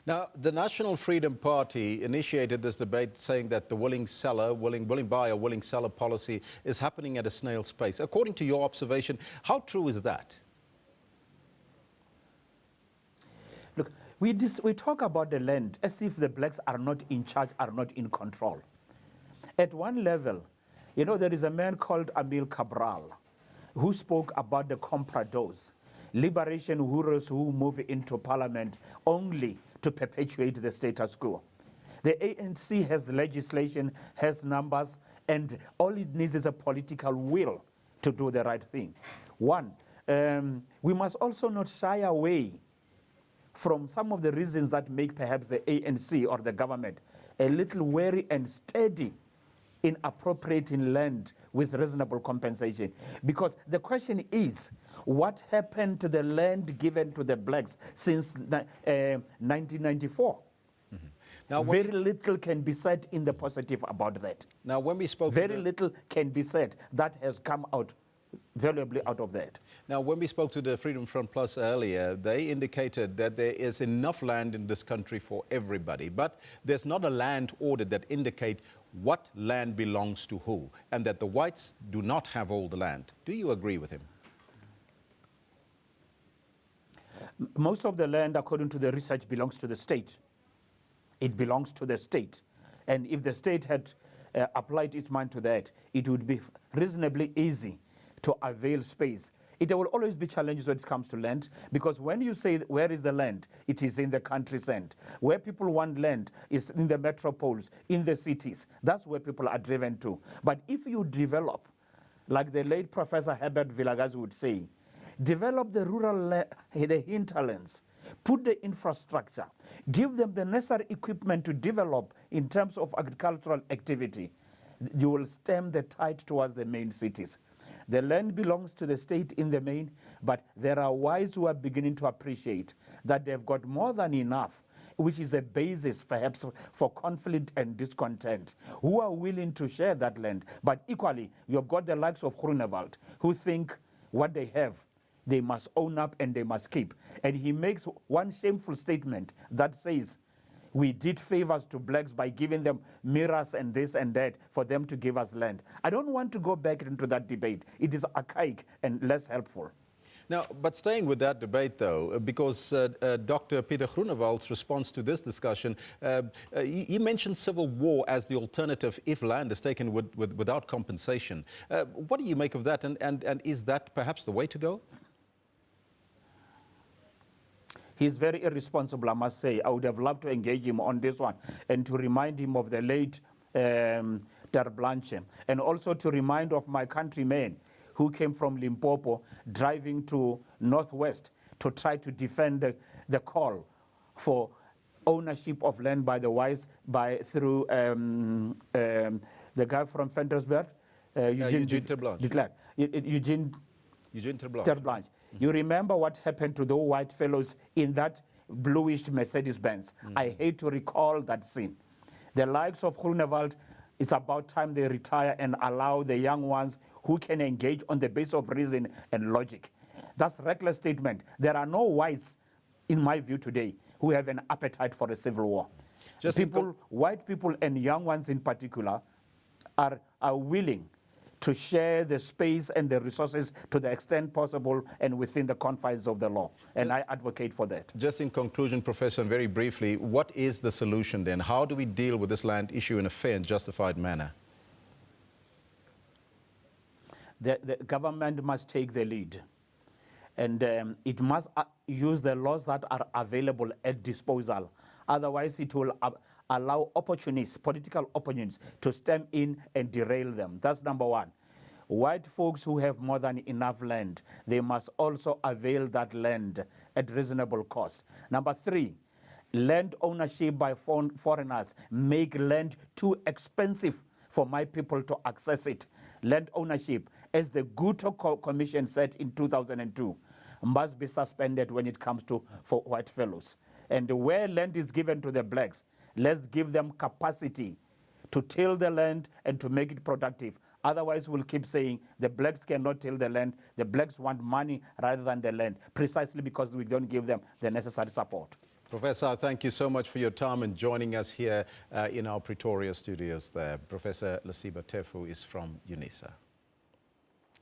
Now, the National Freedom Party initiated this debate saying that the willing buyer, willing seller policy is happening at a snail's pace. According to your observation, how true is that? Look, we talk about the land as if the blacks are not in charge, are not in control. At one level, you know, there is a man called Emil Cabral who spoke about the compradors, liberation heroes who move into parliament only to perpetuate the status quo. The ANC has the legislation, has numbers, and all it needs is a political will to do the right thing. One, we must also not shy away from some of the reasons that make perhaps the ANC or the government a little wary and steady in appropriating land with reasonable compensation. Because the question is, what happened to the land given to the blacks since 1994? Mm-hmm. Now, very little can be said in the positive about that. Now, when we spoke, very little can be said that has come out valuably out of that. Now, when we spoke to the Freedom Front Plus earlier, they indicated that there is enough land in this country for everybody, but there's not a land order that indicate what land belongs to who, and that the whites do not have all the land. Do you agree with him? Most of the land, according to the research, belongs to the state. It belongs to the state. And if the state had applied its mind to that, it would be reasonably easy to avail space. There will always be challenges when it comes to land, because when you say where is the land, it is in the countryside. Where people want land is in the metropoles, in the cities. That's where people are driven to. But if you develop, like the late Professor Herbert Vilakazi would say, develop the rural, the hinterlands, put the infrastructure, give them the necessary equipment to develop in terms of agricultural activity, you will stem the tide towards the main cities. The land belongs to the state in the main, but there are whites who are beginning to appreciate that they've got more than enough, which is a basis perhaps for conflict and discontent, who are willing to share that land. But equally, you've got the likes of Groenewald, who think what they have, they must own up and they must keep. And he makes one shameful statement that says, we did favors to blacks by giving them mirrors and this and that for them to give us land. I don't want to go back into that debate. It is archaic and less helpful. Now, but staying with that debate, though, because Dr. Peter Groenewald's response to this discussion, he mentioned civil war as the alternative if land is taken without compensation. What do you make of that, and is that perhaps the way to go? He's very irresponsible, I must say. I would have loved to engage him on this one and to remind him of the late Ter Blanche, and also to remind of my countrymen who came from Limpopo driving to Northwest to try to defend the call for ownership of land by the whites through the guy from Ventersburg, Eugene Ter Blanche. Eugene Ter Blanche. You remember what happened to the white fellows in that bluish Mercedes-Benz. I hate to recall that scene. The likes of Groenewald, it's about time they retire and allow the young ones who can engage on the basis of reason and logic. That's a reckless statement. There are no whites, in my view today, who have an appetite for a civil war. White people and young ones in particular are willing to share the space and the resources to the extent possible and within the confines of the law. And I advocate for that. Just in conclusion, Professor, and very briefly, what is the solution then? How do we deal with this land issue in a fair and justified manner? The government must take the lead. And it must use the laws that are available at disposal. Otherwise, it will allow opportunists, political opponents, to stem in and derail them. That's number one. White folks who have more than enough land, they must also avail that land at reasonable cost. Number 3, land ownership by foreigners make land too expensive for my people to access it. Land ownership, as the Guto Commission said in 2002, must be suspended when it comes to for white fellows. And where land is given to the blacks, let's give them capacity to till the land and to make it productive. Otherwise, we'll keep saying the blacks cannot till the land. The blacks want money rather than the land, precisely because we don't give them the necessary support. Professor, thank you so much for your time and joining us here in our Pretoria studios there. Professor Lesiba Tefu is from UNISA.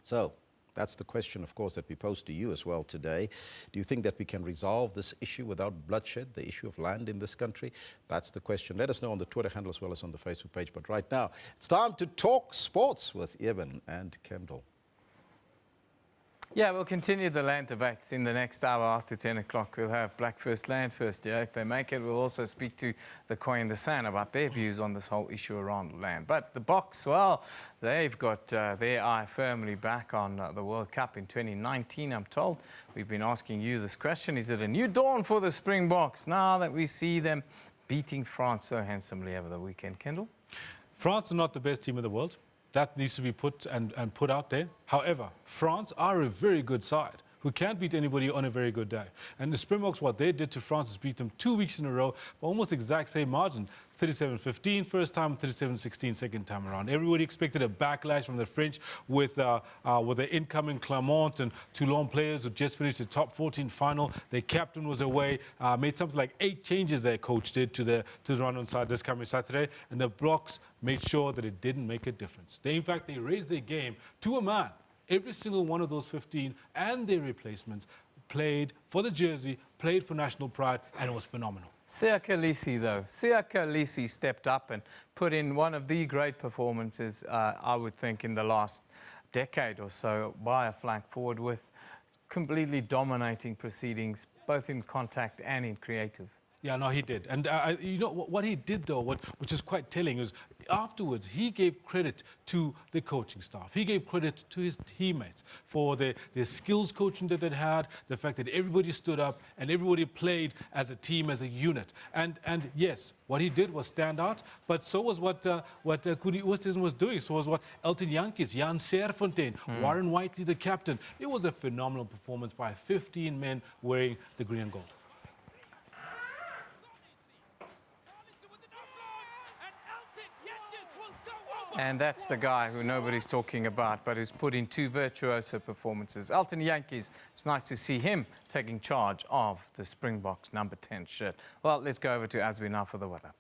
So, that's the question, of course, that we pose to you as well today. Do you think that we can resolve this issue without bloodshed, the issue of land in this country? That's the question. Let us know on the Twitter handle as well as on the Facebook page. But right now, it's time to talk sports with Eben and Kendall. Yeah, we'll continue the land debate in the next hour after 10 o'clock. We'll have Black First, Land First. Yeah, if they make it, we'll also speak to the Khoi and the San about their views on this whole issue around land. But the Boks, well, they've got their eye firmly back on the World Cup in 2019, I'm told. We've been asking you this question. Is it a new dawn for the Springboks now that we see them beating France so handsomely over the weekend? Kendall? France are not the best team in the world. That needs to be put out there. However, France are a very good side who can't beat anybody on a very good day. And the Springboks, what they did to France is beat them 2 weeks in a row, almost exact same margin. 37-15 first time, 37-16 second time around. Everybody expected a backlash from the French with the incoming Clermont and Toulon players who just finished the top 14 final. Their captain was away, made something like 8 changes their coach did to the Rwanda side this coming Saturday, and the Boks made sure that it didn't make a difference. In fact, they raised their game to a man. Every single one of those 15 and their replacements played for the jersey, played for national pride, and it was phenomenal. Siya Kolisi, though. Siya Kolisi stepped up and put in one of the great performances, I would think, in the last decade or so by a flank forward with completely dominating proceedings, both in contact and in creative. Yeah, no, he did. And you know what he did, though, which is quite telling, is afterwards he gave credit to the coaching staff. He gave credit to his teammates for the skills coaching that they had, the fact that everybody stood up and everybody played as a team, as a unit. And yes, what he did was stand out, but so was what Kudi Oosthuizen was doing. So was what Elton Jantjies, Jan Serfontein, Warren Whiteley, the captain. It was a phenomenal performance by 15 men wearing the green and gold. And that's the guy who nobody's talking about, but who's put in 2 virtuoso performances. Elton Jantjies, it's nice to see him taking charge of the Springboks number 10 shirt. Well, let's go over to Aswi now for the weather.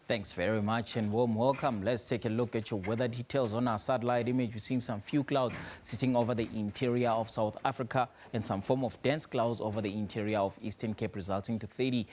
Thanks very much and warm welcome. Let's take a look at your weather details on our satellite image. We're seeing some few clouds sitting over the interior of South Africa and some form of dense clouds over the interior of Eastern Cape, resulting to 30%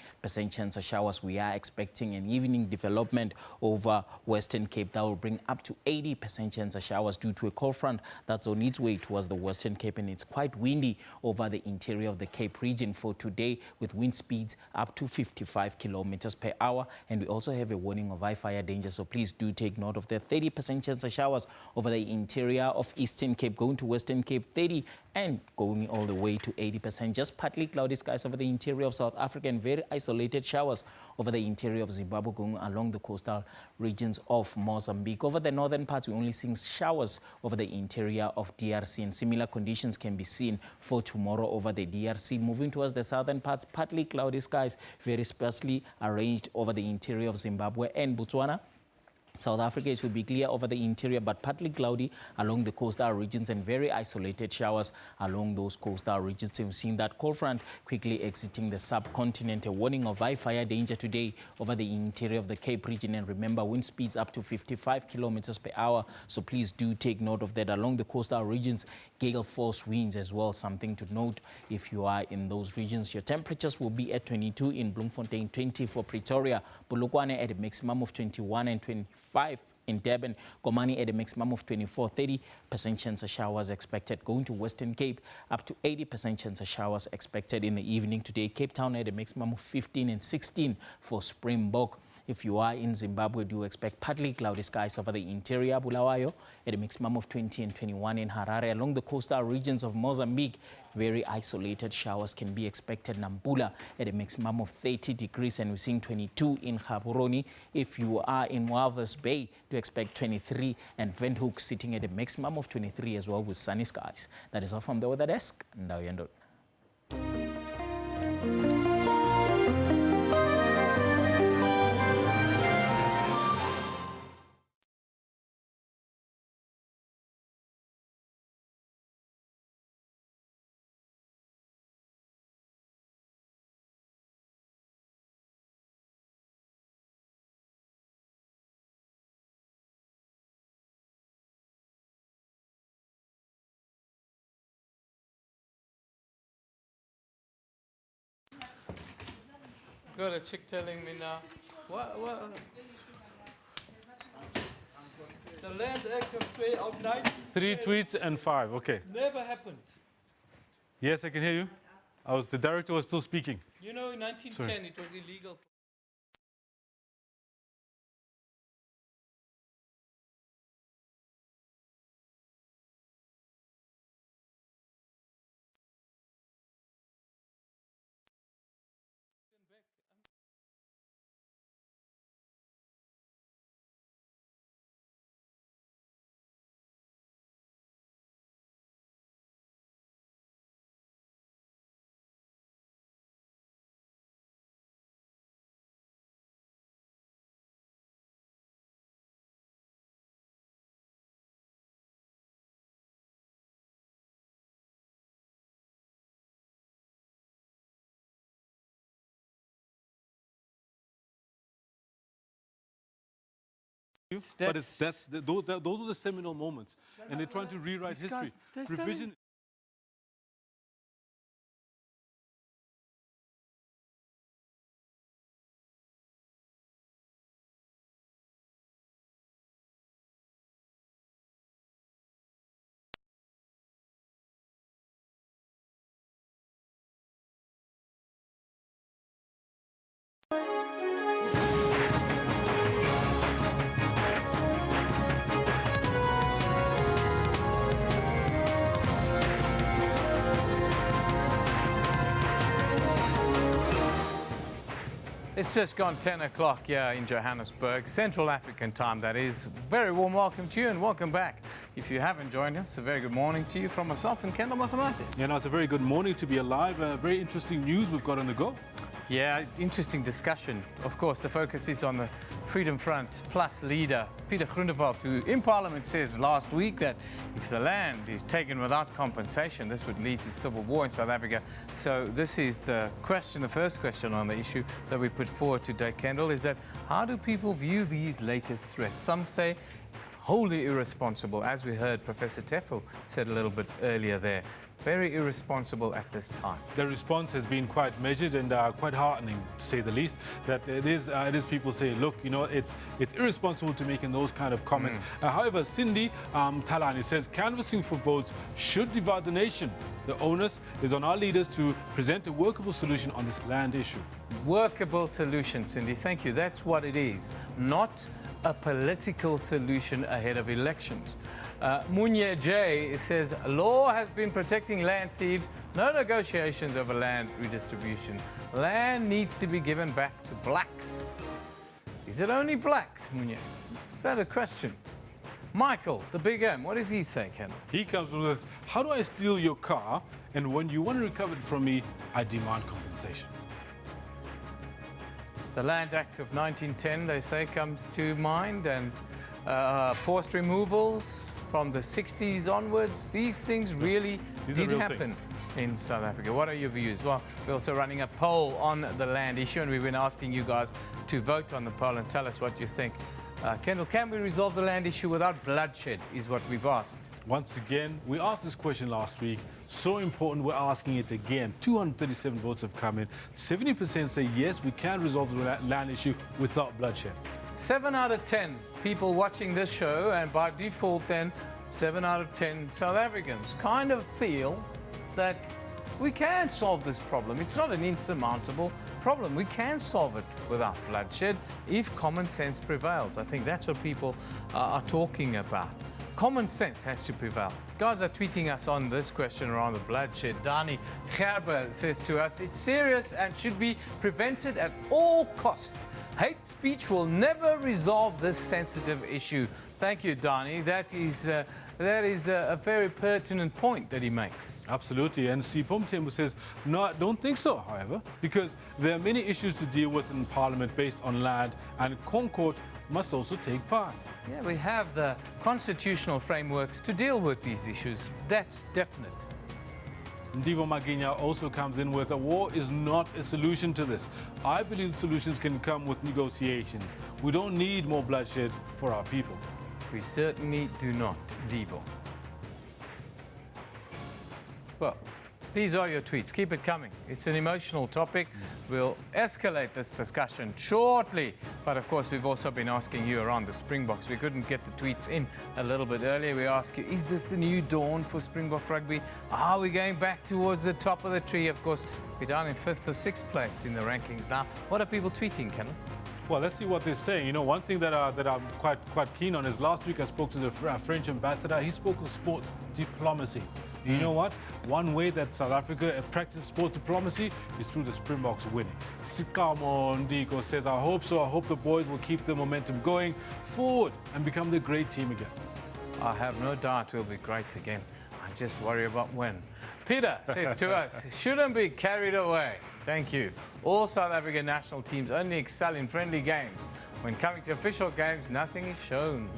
chance of showers. We are expecting an evening development over Western Cape that will bring up to 80% chance of showers due to a cold front that's on its way towards the Western Cape, and it's quite windy over the interior of the Cape region for today, with wind speeds up to 55 kilometers per hour. And we also have a warning of high fire danger, so please do take note of the 30% chance of showers over the interior of Eastern Cape, going to Western Cape 30 and going all the way to 80%. Just partly cloudy skies over the interior of South Africa and very isolated showers over the interior of Zimbabwe, going along the coastal regions of Mozambique. Over the northern parts, we're only seeing showers over the interior of DRC, and similar conditions can be seen for tomorrow over the DRC. Moving towards the southern parts, partly cloudy skies, very sparsely arranged over the interior of Zimbabwe and Botswana. South Africa, it will be clear over the interior, but partly cloudy along the coastal regions and very isolated showers along those coastal regions. We've seen that cold front quickly exiting the subcontinent. A warning of high fire danger today over the interior of the Cape region. And remember, wind speeds up to 55 kilometers per hour. So please do take note of that. Along the coastal regions, gale force winds as well. Something to note if you are in those regions. Your temperatures will be at 22 in Bloemfontein, 20 for Pretoria, Polokwane at a maximum of 21 and 25 In Durban, Komani at a maximum of 24, 30% chance of showers expected. Going to Western Cape, up to 80% chance of showers expected in the evening today. Cape Town at a maximum of 15 and 16 for Springbok. If you are in Zimbabwe, do expect partly cloudy skies over the interior. Bulawayo at a maximum of 20 and 21 in Harare. Along the coastal regions of Mozambique, very isolated showers can be expected. Nampula at a maximum of 30 degrees, and we're seeing 22 in Gaborone. If you are in Walvis Bay, do expect 23, and Windhoek sitting at a maximum of 23 as well with sunny skies. That is all from the weather desk. Ndawiyando. Got a chick telling me now. What? The Land Act of 19. 3 tweets and 5. Okay. Never happened. Yes, I can hear you. The director was still speaking. You know, in 1910 Sorry. it was illegal. But those are the seminal moments, and they're trying to rewrite history. Revision. It's just gone 10 o'clock here in Johannesburg, Central African time, that is. Very warm welcome to you and welcome back. If you haven't joined us, a very good morning to you from myself and Kendall Makamati. Yeah, no, it's a very good morning to be alive. Very interesting news we've got on the go. Yeah, interesting discussion. Of course, the focus is on the Freedom Front Plus leader, Peter Groenewald, who in Parliament says last week that if the land is taken without compensation, this would lead to civil war in South Africa. So this is the question, the first question on the issue that we put forward today, Kendall, is that how do people view these latest threats? Some say wholly irresponsible, as we heard Professor Teffel said a little bit earlier there. Very irresponsible at this time. The response has been quite measured and quite heartening, to say the least. That it is people say, look, you know, it's irresponsible to making those kind of comments. However, Cindy Talani says canvassing for votes should divide the nation. The onus is on our leaders to present a workable solution on this land issue. Workable solution, Cindy. Thank you. That's what it is. Not a political solution ahead of elections. Munye J says, law has been protecting land thieves, no negotiations over land redistribution. Land needs to be given back to blacks. Is it only blacks, Munye? Is that a question? Michael, the big M, what does he say, Kendall? He comes with, how do I steal your car? And when you want to recover it from me, I demand compensation. The Land Act of 1910, they say, comes to mind, and forced removals from the 60s onwards. These things really did happen in South Africa. What are your views? Well, we're also running a poll on the land issue, and we've been asking you guys to vote on the poll and tell us what you think. Kendall, can we resolve the land issue without bloodshed, is what we've asked. Once again, we asked this question last week. So important, we're asking it again. 237 votes have come in. 70% say yes, we can resolve the land issue without bloodshed. 7 out of 10 people watching this show, and by default then 7 out of 10 South Africans kind of feel that we can solve this problem. It's not an insurmountable problem. We can solve it without bloodshed if common sense prevails. I think that's what people are talking about. Common sense has to prevail. Guys are tweeting us on this question around the bloodshed. Dani Gerber says to us, it's serious and should be prevented at all costs. Hate speech will never resolve this sensitive issue. Thank you, Dani. That is a very pertinent point that he makes. Absolutely. And Sipom Tembu says, no, I don't think so, however, because there are many issues to deal with in Parliament based on land, and Concord must also take part. Yeah, we have the constitutional frameworks to deal with these issues. That's definite. Ndivo Maginya also comes in with a war is not a solution to this. I believe solutions can come with negotiations. We don't need more bloodshed for our people. We certainly do not, Ndivo. Well, these are your tweets. Keep it coming. It's an emotional topic. We'll escalate this discussion shortly. But of course, we've also been asking you around the Springboks. We couldn't get the tweets in a little bit earlier. We asked you, is this the new dawn for Springbok rugby? Are we going back towards the top of the tree? Of course, we're down in 5th or 6th place in the rankings now. What are people tweeting, Kenneth? Well, let's see what they're saying. You know, one thing that I'm quite keen on is last week I spoke to the French ambassador. He spoke of sports diplomacy. You know what? One way that South Africa practices sports diplomacy is through the Springboks winning. Sikamo Ndiko says, I hope so. I hope the boys will keep the momentum going forward and become the great team again. I have no doubt we'll be great again. I just worry about when. Peter says to us, shouldn't be carried away. Thank you. All South African national teams only excel in friendly games. When coming to official games, nothing is shown.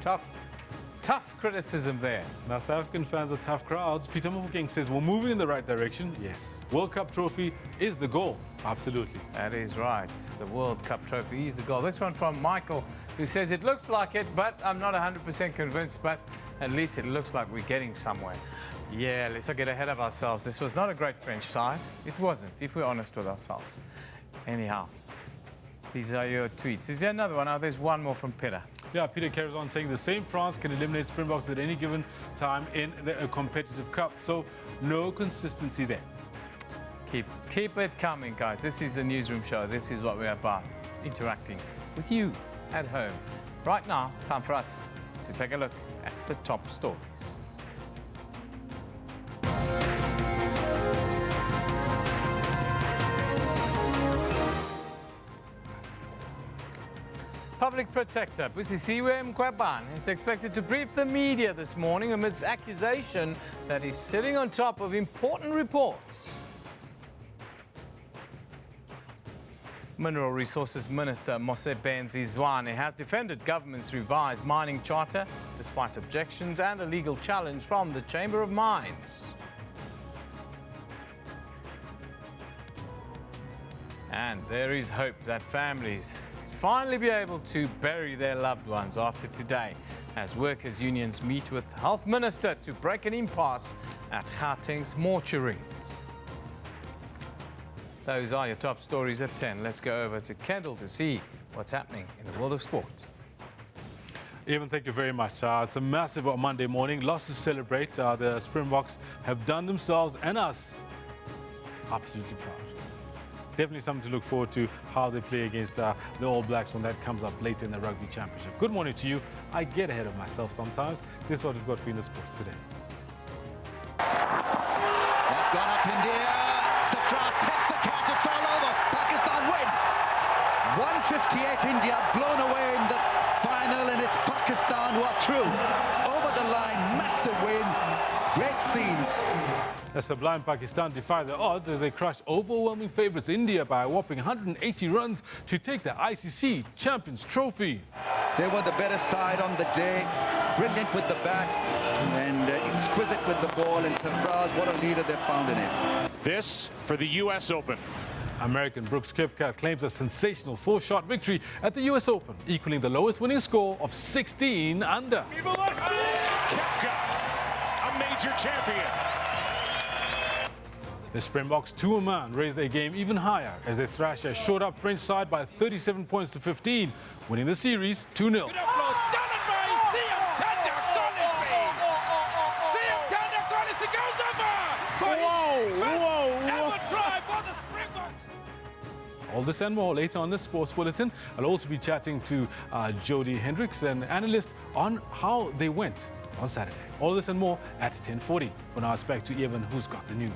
Tough criticism there. Now, South African fans are tough crowds. Peter Mofokeng says, we're moving in the right direction. Yes. World Cup trophy is the goal. Absolutely. That is right. The World Cup trophy is the goal. This one from Michael, who says, it looks like it, but I'm not 100% convinced, but at least it looks like we're getting somewhere. Yeah, let's not get ahead of ourselves. This was not a great French side. It wasn't, if we're honest with ourselves. Anyhow, these are your tweets. Is there another one? Oh, there's one more from Peter. Yeah, Peter carries on saying the same France can eliminate Springboks at any given time in a competitive cup. So no consistency there. Keep it coming, guys. This is the Newsroom show. This is what we're about, interacting with you at home. Right now, time for us to take a look at the top stories. Public Protector Busisiwe Mkhwebane is expected to brief the media this morning amidst accusation that he's sitting on top of important reports. Mineral Resources Minister Mosebenzi Zwane has defended government's revised mining charter despite objections and a legal challenge from the Chamber of Mines. And there is hope that families finally be able to bury their loved ones after today, as workers' unions meet with Health Minister to break an impasse at Gauteng's mortuaries. Those are your top stories at 10. Let's go over to Kendall to see what's happening in the world of sport. Evan, thank you very much. It's a massive Monday morning. Lots to celebrate. The Springboks have done themselves and us absolutely proud. Definitely something to look forward to, how they play against the All Blacks when that comes up later in the Rugby Championship. Good morning to you. I get ahead of myself sometimes. This is what we've got for you in the sports today. That's gone up India. Safras takes the catch. It's all over. Pakistan win. 158 India blown away in the final, and it's Pakistan who are through. Over the line, massive win. Great scenes. The sublime Pakistan defy the odds as they crushed overwhelming favourites India by a whopping 180 runs to take the ICC Champions Trophy. They were the better side on the day. Brilliant with the bat and exquisite with the ball. And Safraz, what a leader they found in it. This for the U.S. Open. American Brooks Koepka claims a sensational 4-shot victory at the U.S. Open, equaling the lowest winning score of 16 under. Koepka, a major champion. The Springboks, to a man, raised their game even higher as they thrashed a short-up French side by 37 points to 15, winning the series 2-0. All this and more later on the Sports Bulletin. I'll also be chatting to Jody Hendricks, an analyst, on how they went on Saturday. All this and more at 10:40. For now, it's back to Evan, who's got the news.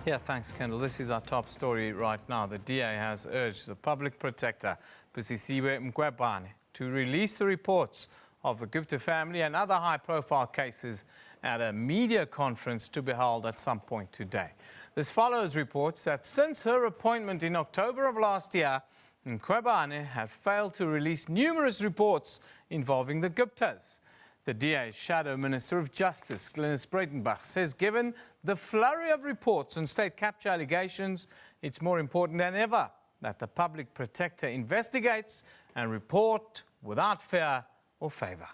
Yeah, thanks, Kendall. This is our top story right now. The DA has urged the public protector, Pusisiwe Mqwebane, to release the reports of the Gupta family and other high-profile cases at a media conference to be held at some point today. This follows reports that since her appointment in October of last year, Mqwebane had failed to release numerous reports involving the Guptas. The DA's Shadow Minister of Justice, Glenys Breitenbach, says given the flurry of reports on state capture allegations, it's more important than ever that the public protector investigates and report without fear or favour.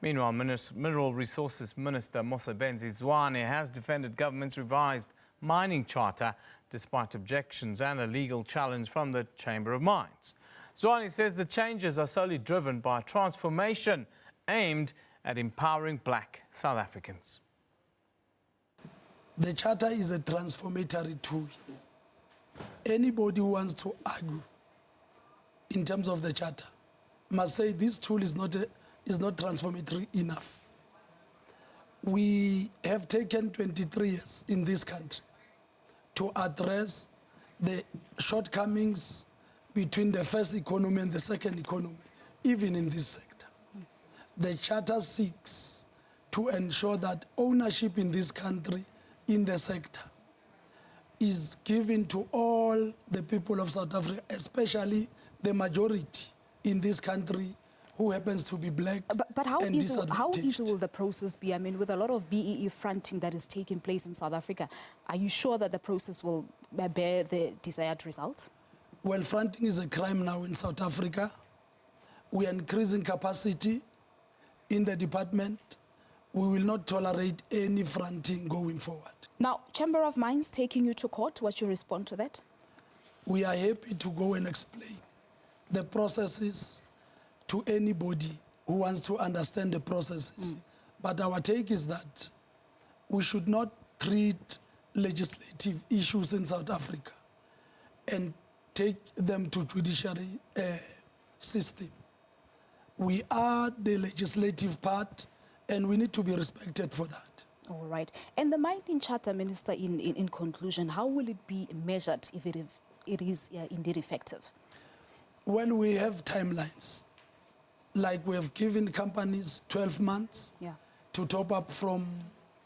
Meanwhile, Mineral Resources Minister Mosebenzi Zwane has defended government's revised mining charter despite objections and a legal challenge from the Chamber of Mines. Zwane says the changes are solely driven by a transformation aimed at empowering black South Africans. The charter is a transformatory tool. Anybody who wants to argue in terms of the charter must say this tool is not transformatory enough. We have taken 23 years in this country to address the shortcomings between the first economy and the second economy, even in this sector. The charter seeks to ensure that ownership in this country, in the sector, is given to all the people of South Africa, especially the majority in this country who happens to be black but how and easy disadvantaged. will the process be? I mean, with a lot of BEE fronting that is taking place in South Africa, are you sure that the process will bear the desired results? Well, fronting is a crime now in South Africa. We are increasing capacity in the department. We will not tolerate any fronting going forward. Now, Chamber of Mines taking you to court. What's your response to that? We are happy to go and explain the processes to anybody who wants to understand the processes. But our take is that we should not treat legislative issues in South Africa and take them to judiciary system. We are the legislative part and we need to be respected for that. All right. And the mining charter, Minister, in conclusion, how will it be measured if it is indeed effective? Well, we have timelines. Like we have given companies 12 months to top up from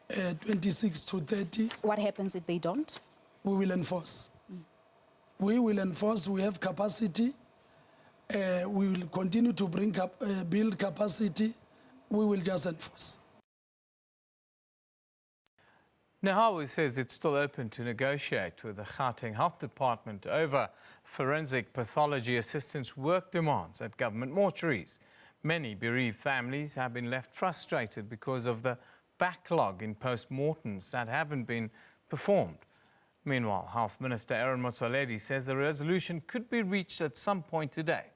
26 to 30. What happens if they don't? We will enforce. We will enforce. We have capacity. We will continue to build capacity. We will just enforce. Nahawu says it's still open to negotiate with the Gauteng Health Department over forensic pathology assistance work demands at government mortuaries. Many bereaved families have been left frustrated because of the backlog in post-mortems that haven't been performed. Meanwhile, Health Minister Aaron Motsoaledi says a resolution could be reached at some point today.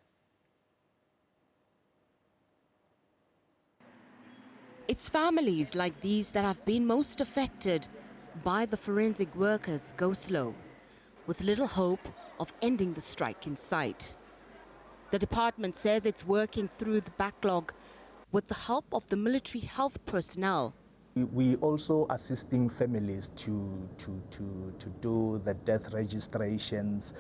It's families like these that have been most affected by the forensic workers go slow, with little hope of ending the strike in sight. The department says it's working through the backlog with the help of the military health personnel. We also assisting families to do the death registrations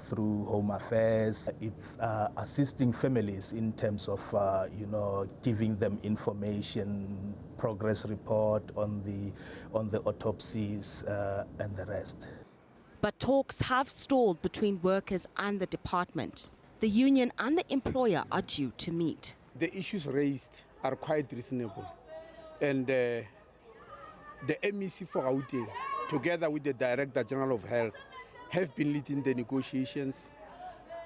through Home Affairs. It's assisting families in terms of giving them information, progress report on the autopsies and the rest. But talks have stalled between workers and the department. The union and the employer are due to meet. The issues raised are quite reasonable. And the MEC for Gauteng, together with the Director General of Health, have been leading the negotiations.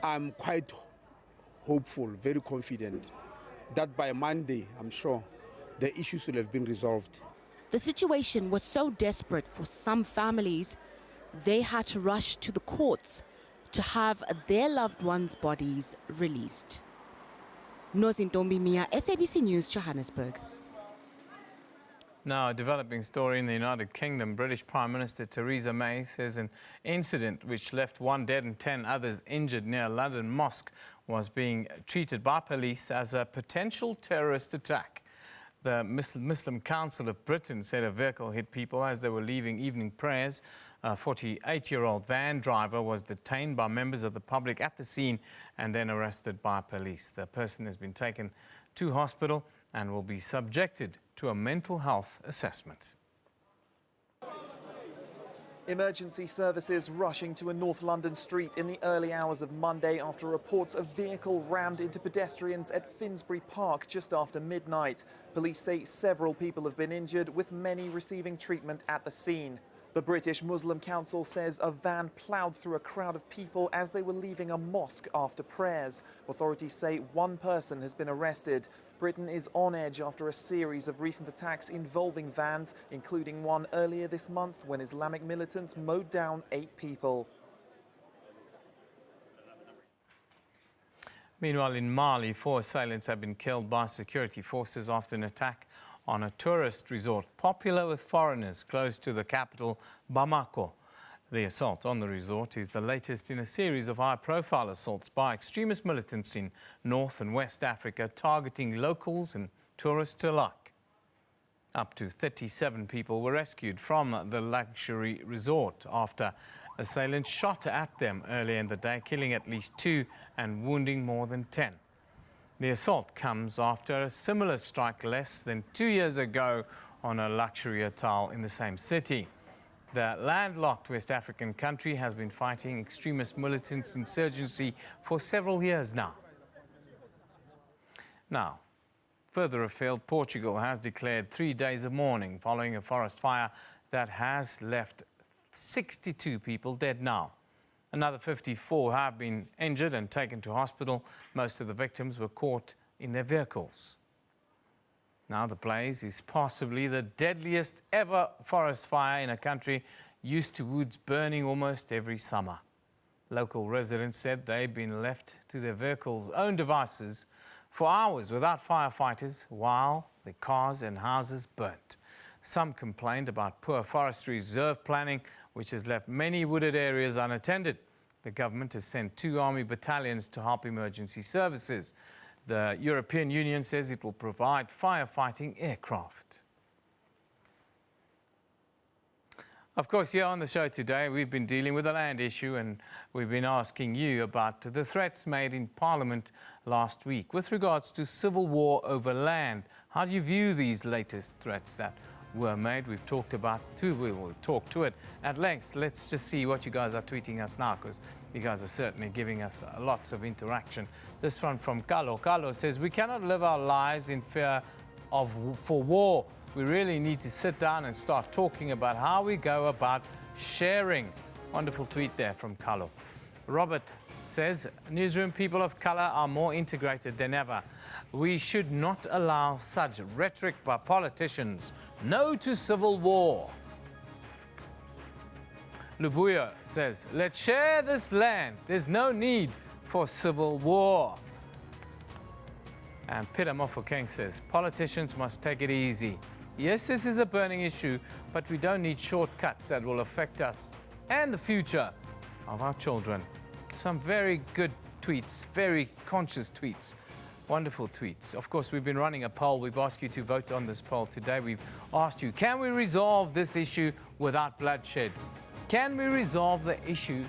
I'm quite hopeful, very confident, that by Monday, I'm sure, the issues will have been resolved. The situation was so desperate for some families, they had to rush to the courts to have their loved ones' bodies released. Nozintombi Mia, SABC News, Johannesburg. Now, a developing story in the United Kingdom. British Prime Minister Theresa May says an incident which left 1 dead and 10 others injured near a London mosque was being treated by police as a potential terrorist attack. The Muslim Council of Britain said a vehicle hit people as they were leaving evening prayers. A 48-year-old van driver was detained by members of the public at the scene and then arrested by police. The person has been taken to hospital and will be subjected to a mental health assessment. Emergency services rushing to a North London street in the early hours of Monday after reports a vehicle rammed into pedestrians at Finsbury Park just after midnight. Police say several people have been injured, with many receiving treatment at the scene. The British Muslim Council says a van ploughed through a crowd of people as they were leaving a mosque after prayers. Authorities say 1 person has been arrested. Britain is on edge after a series of recent attacks involving vans, including one earlier this month when Islamic militants mowed down 8 people. Meanwhile, in Mali, 4 assailants have been killed by security forces after an attack on a tourist resort popular with foreigners close to the capital, Bamako. The assault on the resort is the latest in a series of high-profile assaults by extremist militants in North and West Africa, targeting locals and tourists alike. Up to 37 people were rescued from the luxury resort after assailants shot at them earlier in the day, killing at least 2 and wounding more than 10. The assault comes after a similar strike less than 2 years ago on a luxury hotel in the same city. The landlocked West African country has been fighting extremist militant insurgency for several years now. Now, further afield, Portugal has declared 3 days of mourning following a forest fire that has left 62 people dead now. Another 54 have been injured and taken to hospital. Most of the victims were caught in their vehicles. Now the blaze is possibly the deadliest ever forest fire in a country used to woods burning almost every summer. Local residents said they'd been left to their vehicles' own devices for hours without firefighters while their cars and houses burnt. Some complained about poor forestry reserve planning, which has left many wooded areas unattended. The government has sent 2 army battalions to help emergency services. The European Union says it will provide firefighting aircraft. Of course, here on the show today, we've been dealing with a land issue, and we've been asking you about the threats made in Parliament last week with regards to civil war over land. How do you view these latest threats that were made? We've talked about we will talk to it at length. Let's just see what you guys are tweeting us now, because you guys are certainly giving us lots of interaction. This one from Carlo. Carlo says, we cannot live our lives in fear for war. We really need to sit down and start talking about how we go about sharing. Wonderful tweet there from Carlo. Robert says, Newsroom, people of colour are more integrated than ever. We should not allow such rhetoric by politicians. No to civil war. Lubuya says, let's share this land. There's no need for civil war. And Peter Mofokeng says, politicians must take it easy. Yes, this is a burning issue, but we don't need shortcuts that will affect us and the future of our children. Some very good tweets, very conscious tweets, wonderful tweets. Of course, we've been running a poll. We've asked you to vote on this poll today. We've asked you, can we resolve this issue without bloodshed? Can we resolve the issue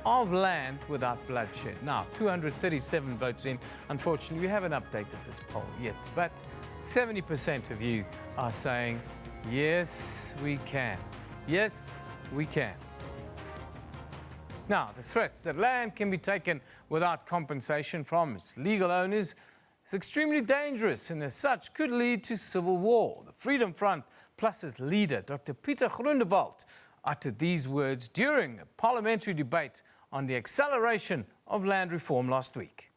of land without bloodshed? Now, 237 votes in. Unfortunately, we haven't updated this poll yet, but 70% of you are saying, yes, we can. Yes, we can. Now, the threats that land can be taken without compensation from its legal owners is extremely dangerous, and as such could lead to civil war. The Freedom Front plus its leader, Dr. Pieter Groenewald, uttered these words during a parliamentary debate on the acceleration of land reform last week.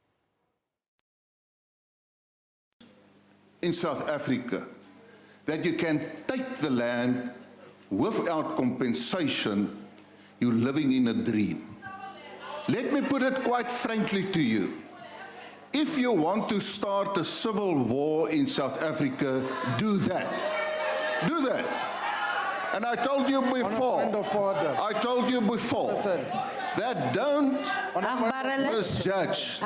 In South Africa, that you can take the land without compensation, you're living in a dream. Let me put it quite frankly to you. If you want to start a civil war in South Africa, do that. Do that. And I told you before, that don't misjudge.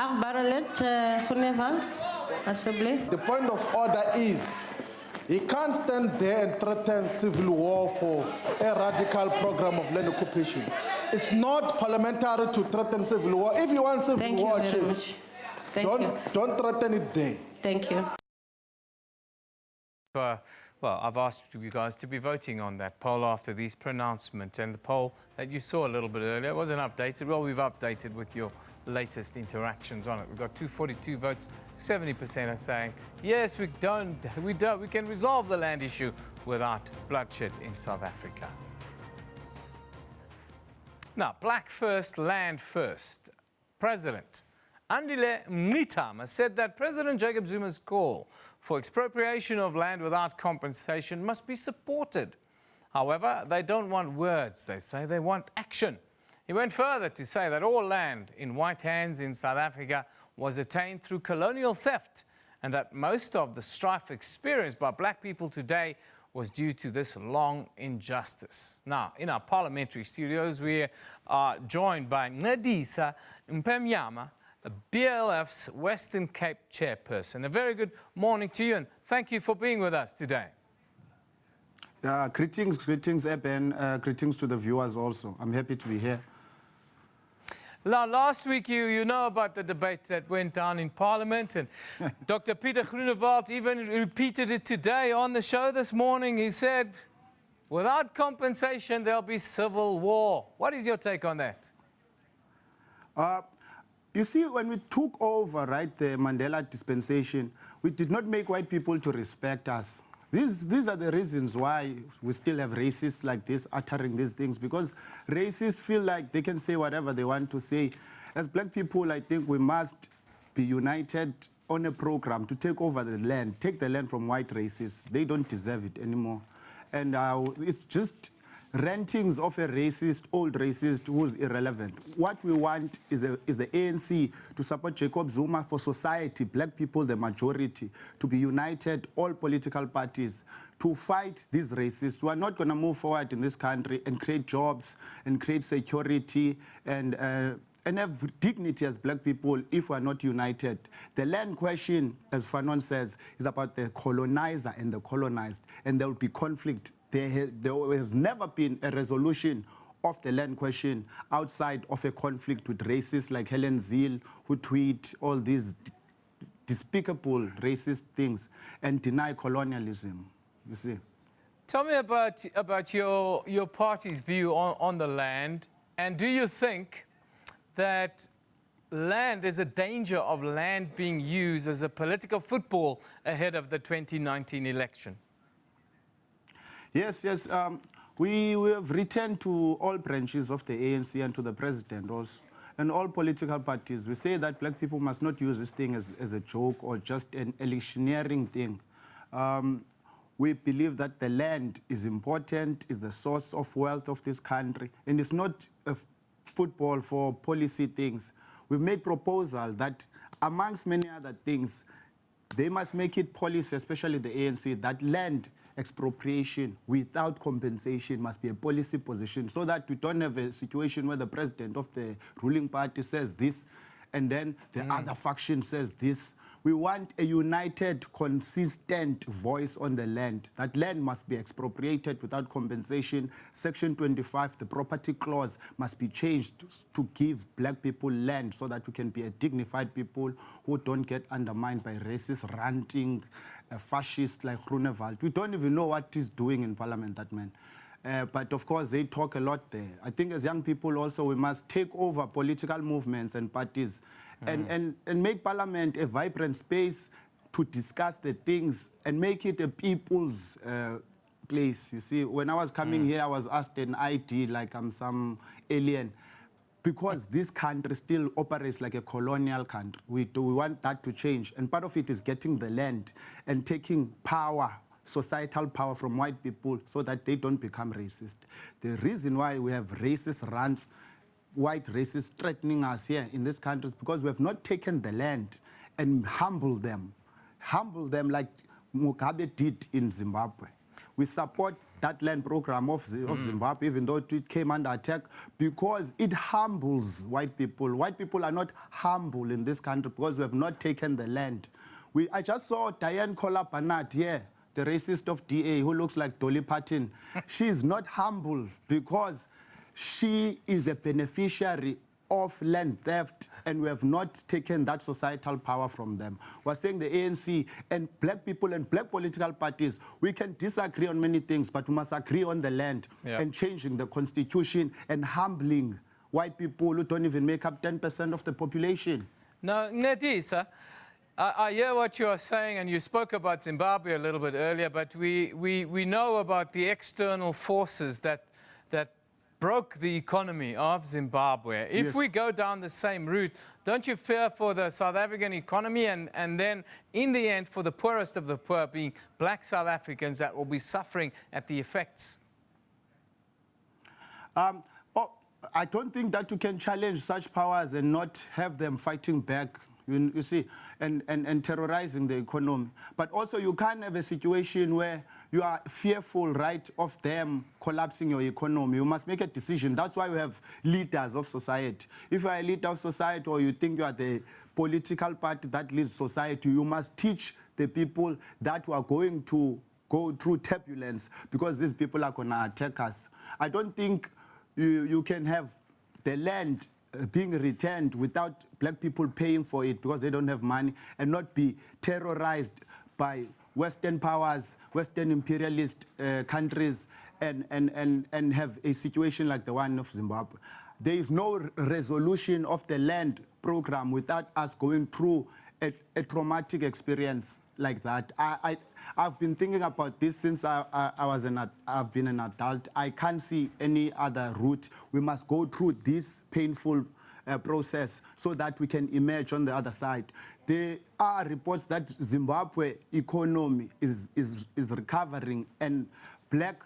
The point of order is, he can't stand there and threaten civil war for a radical program of land occupation. It's not parliamentary to threaten civil war. If you want civil war, Chief, don't threaten it there. Thank you. Well, I've asked you guys to be voting on that poll after these pronouncements, and the poll that you saw a little bit earlier wasn't updated. Well, we've updated with your latest interactions on it. We've got 242 votes. 70% are saying yes, we can resolve the land issue without bloodshed in South Africa. Now, black first, land first. President Andile Mngxitama said that President Jacob Zuma's call for expropriation of land without compensation must be supported. However, they don't want words, they say, they want action. He went further to say that all land in white hands in South Africa was attained through colonial theft, and that most of the strife experienced by black people today was due to this long injustice. Now, in our parliamentary studios, we are joined by Ncedisa Mpemnyama, BLF's Western Cape chairperson. A very good morning to you, and thank you for being with us today. Greetings, Eben. Greetings to the viewers also. I'm happy to be here. Now, last week, you know about the debate that went down in Parliament, and Dr. Peter Groenewald even repeated it today on the show this morning. He said, without compensation, there'll be civil war. What is your take on that? You see, when we took over, right, the Mandela dispensation, we did not make white people to respect us. These are the reasons why we still have racists like this uttering these things, because racists feel like they can say whatever they want to say. As black people, I think we must be united on a program to take over the land, take the land from white racists. They don't deserve it anymore. And it's just rantings of a racist, old racist who's irrelevant. What we want is the ANC to support Jacob Zuma for society, black people, the majority, to be united, all political parties, to fight these racists. We are not going to move forward in this country and create jobs and create security and have dignity as black people if we are not united. The land question, as Fanon says, is about the colonizer and the colonized, and there will be conflict. There has never been a resolution of the land question outside of a conflict with racists like Helen Zille, who tweet all these despicable racist things and deny colonialism, you see. Tell me about your party's view on the land, and do you think that there's a danger of land being used as a political football ahead of the 2019 election? Yes. We have written to all branches of the ANC and to the president also, and all political parties. We say that black people must not use this thing as a joke or just an electioneering thing. We believe that the land is important, is the source of wealth of this country, and it's not a football for policy things. We've made proposal that, amongst many other things, they must make it policy, especially the ANC, that land expropriation without compensation must be a policy position, so that we don't have a situation where the president of the ruling party says this and then the other faction says this. We want a united, consistent voice on the land. That land must be expropriated without compensation. Section 25, the property clause, must be changed to give black people land so that we can be a dignified people who don't get undermined by racist, ranting, fascists like Groenewald. We don't even know what he's doing in parliament, that man. But of course, they talk a lot there. I think as young people also, we must take over political movements and parties and make parliament a vibrant space to discuss the things and make it a people's place. You see, when I was coming here, I was asked an ID like I'm some alien, because this country still operates like a colonial country. We want that to change. And part of it is getting the land and taking power societal power from white people so that they don't become racist. The reason why we have racist rants, white racists threatening us here in this country is because we have not taken the land and humbled them like Mugabe did in Zimbabwe. We support that land program of Zimbabwe, even though it came under attack, because it humbles white people. White people are not humble in this country because we have not taken the land. I just saw Diane Kola Barnard here, the racist of DA, who looks like Dolly Parton. She is not humble because she is a beneficiary of land theft, and we have not taken that societal power from them. We're saying the ANC and black people and black political parties, we can disagree on many things, but we must agree on the land and changing the constitution and humbling white people who don't even make up 10% of the population. Now, Ncedisa, I hear what you are saying, and you spoke about Zimbabwe a little bit earlier, but we know about the external forces that broke the economy of Zimbabwe. If we go down the same route, don't you fear for the South African economy and then, in the end, for the poorest of the poor, being black South Africans, that will be suffering at the effects? I don't think that you can challenge such powers and not have them fighting back. You see, and terrorizing the economy. But also you can't have a situation where you are fearful, right, of them collapsing your economy. You must make a decision. That's why we have leaders of society. If you are a leader of society or you think you are the political party that leads society, you must teach the people that we are going to go through turbulence because these people are going to attack us. I don't think you can have the land being returned without black people paying for it because they don't have money and not be terrorized by Western powers, Western imperialist countries, and have a situation like the one of Zimbabwe. There is no resolution of the land program without us going through a traumatic experience like that. I've been thinking about this since I've been an adult. I can't see any other route. We must go through this painful process so that we can emerge on the other side. There are reports that Zimbabwe economy is recovering and black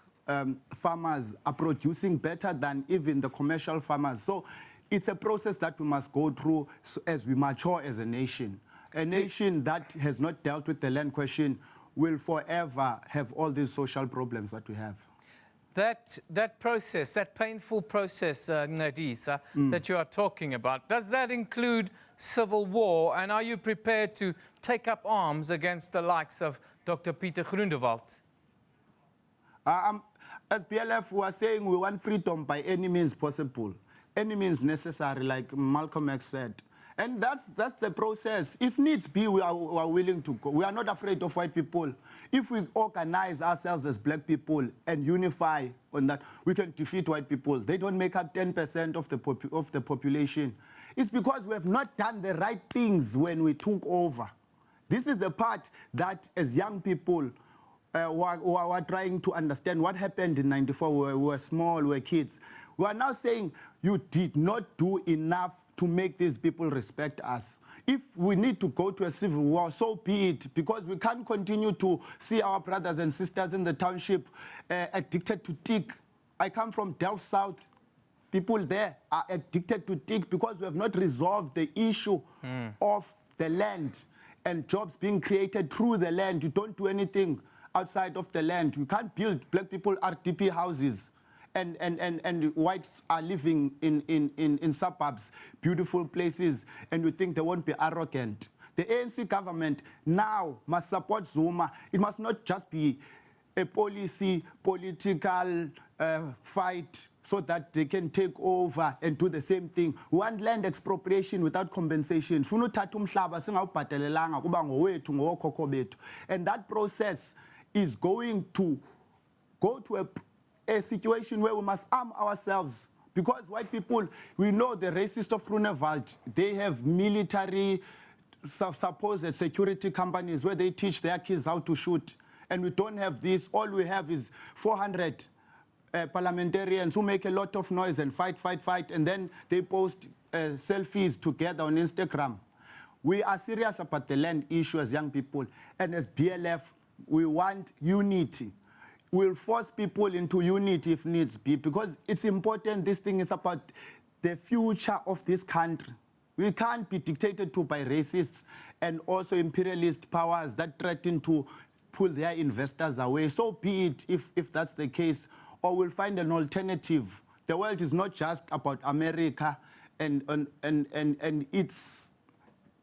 farmers are producing better than even the commercial farmers. So it's a process that we must go through as we mature as a nation. A nation that has not dealt with the land question will forever have all these social problems that we have. That process, that painful process, Ncedisa, that you are talking about, does that include civil war? And are you prepared to take up arms against the likes of Dr. Peter Groenewald? As BLF, we are saying we want freedom by any means possible, any means necessary, like Malcolm X said. And that's the process. If needs be, we are willing to go. We are not afraid of white people. If we organize ourselves as black people and unify on that, we can defeat white people. They don't make up 10% of the population. It's because we have not done the right things when we took over. This is the part that, as young people, who are trying to understand what happened in '94. We were small, we were kids. We are now saying you did not do enough to make these people respect us. If we need to go to a civil war, so be it, because we can't continue to see our brothers and sisters in the township addicted to tick. I come from Delft South. People there are addicted to tick because we have not resolved the issue of the land and jobs being created through the land. You don't do anything outside of the land. You can't build black people RDP houses. And whites are living in suburbs, beautiful places, and you think they won't be arrogant. The ANC government now must support Zuma. It must not just be a political fight so that they can take over and do the same thing. We want land expropriation without compensation. And that process is going to go to a situation where we must arm ourselves, because white people, we know the racists of Groenewald, they have military, supposed security companies where they teach their kids how to shoot, and we don't have this. All we have is 400 parliamentarians who make a lot of noise and fight, and then they post selfies together on Instagram. We are serious about the land issue as young people, and as BLF, we want unity. We'll force people into unity if needs be, because it's important. This thing is about the future of this country. We can't be dictated to by racists and also imperialist powers that threaten to pull their investors away. So be it if that's the case, or we'll find an alternative. The world is not just about America and its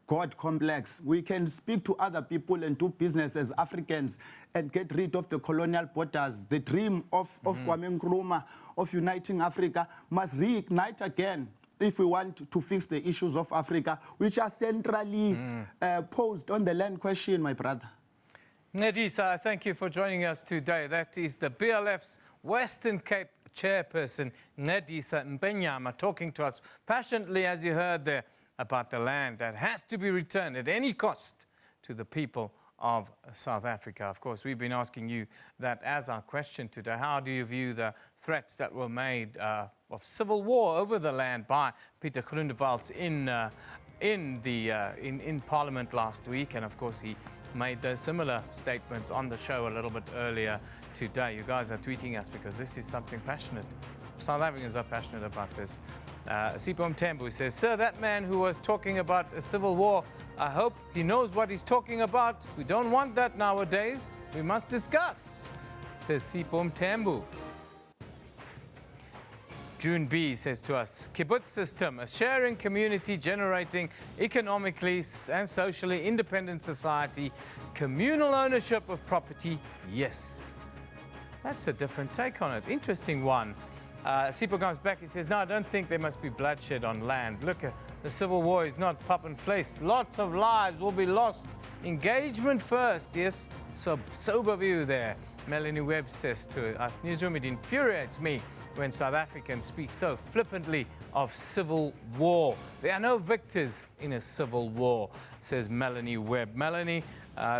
God complex. We can speak to other people and do business as Africans and get rid of the colonial borders. The dream of Kwame Nkrumah of uniting Africa must reignite again if we want to fix the issues of Africa, which are centrally posed on the land question, my brother. Nedisa, thank you for joining us today. That is the BLF's Western Cape chairperson, Nedisa Mbenyama, talking to us passionately, as you heard there, about the land that has to be returned at any cost to the people of South Africa. Of course, we've been asking you that as our question today. How do you view the threats that were made of civil war over the land by Peter Groenewald in Parliament last week? And of course, he made those similar statements on the show a little bit earlier today. You guys are tweeting us because this is something passionate. South Africans are passionate about this. Sipho Mthembu says, "Sir, that man who was talking about a civil war, I hope he knows what he's talking about. We don't want that nowadays. We must discuss," says Sipho Mthembu. June B says to us, "Kibbutz system, a sharing community generating economically and socially independent society, communal ownership of property, yes." That's a different take on it. Interesting one. Sipho comes back, he says, "No, I don't think there must be bloodshed on land. Look, the civil war is not pop and place. Lots of lives will be lost. Engagement first." Yes, sober view there. Melanie Webb says to us, "Newsroom, it infuriates me when South Africans speak so flippantly of civil war. There are no victors in a civil war," says Melanie Webb. Melanie,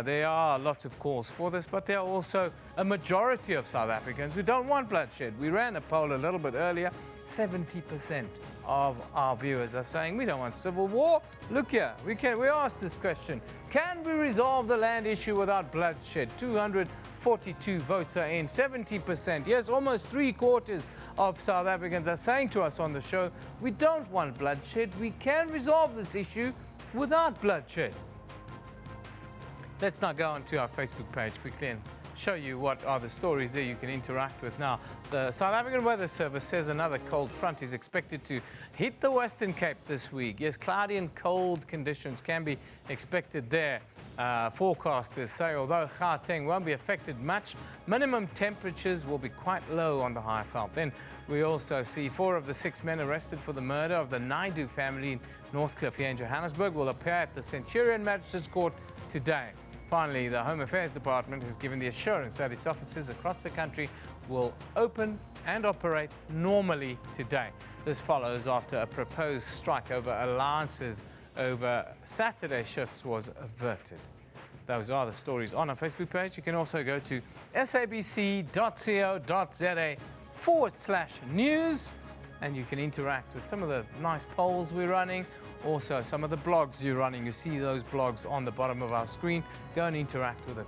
there are lots of calls for this, but there are also a majority of South Africans who don't want bloodshed. We ran a poll a little bit earlier. 70% of our viewers are saying we don't want civil war. Look here, we asked this question: can we resolve the land issue without bloodshed? 242 votes are in, 70%. Yes, almost 3/4 of South Africans are saying to us on the show, we don't want bloodshed. We can resolve this issue without bloodshed. Let's now go onto our Facebook page quickly and show you what are the stories there you can interact with. Now, the South African Weather Service says another cold front is expected to hit the Western Cape this week. Yes, cloudy and cold conditions can be expected there. Forecasters say although Gauteng won't be affected much, minimum temperatures will be quite low on the Highveld. Then we also see 4 of the 6 men arrested for the murder of the Naidu family in Northcliffe here in Johannesburg will appear at the Centurion Magistrates Court today. Finally, the Home Affairs Department has given the assurance that its offices across the country will open and operate normally today. This follows after a proposed strike over allowances over Saturday shifts was averted. Those are the stories on our Facebook page. You can also go to sabc.co.za/news and you can interact with some of the nice polls we're running. Also, some of the blogs you're running, you see those blogs on the bottom of our screen. Go and interact with the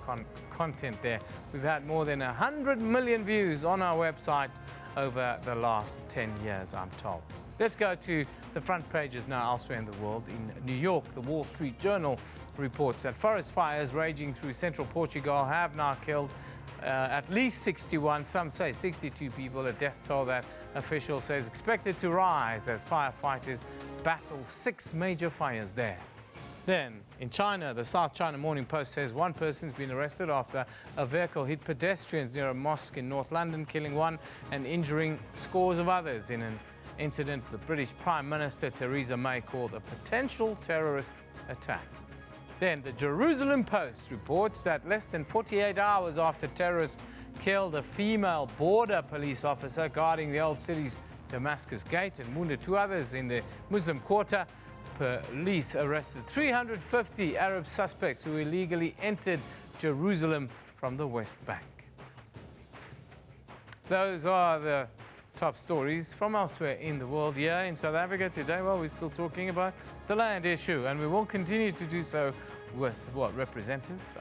content there. We've had more than 100 million views on our website over the last 10 years, I'm told. Let's go to the front pages now elsewhere in the world. In New York, the Wall Street Journal reports that forest fires raging through central Portugal have now killed at least 61, some say 62 people. A death toll that official says expected to rise as firefighters battle 6 major fires there. Then, in China, the South China Morning Post says one person's been arrested after a vehicle hit pedestrians near a mosque in North London, killing 1 and injuring scores of others in an incident the British Prime Minister Theresa May called a potential terrorist attack. Then, the Jerusalem Post reports that less than 48 hours after terrorists killed a female border police officer guarding the old city's Damascus Gate and wounded 2 others in the Muslim quarter, police arrested 350 Arab suspects who illegally entered Jerusalem from the West Bank. Those are the top stories from elsewhere in the world. Here in South Africa today, well, we're still talking about the land issue, and we will continue to do so with what representatives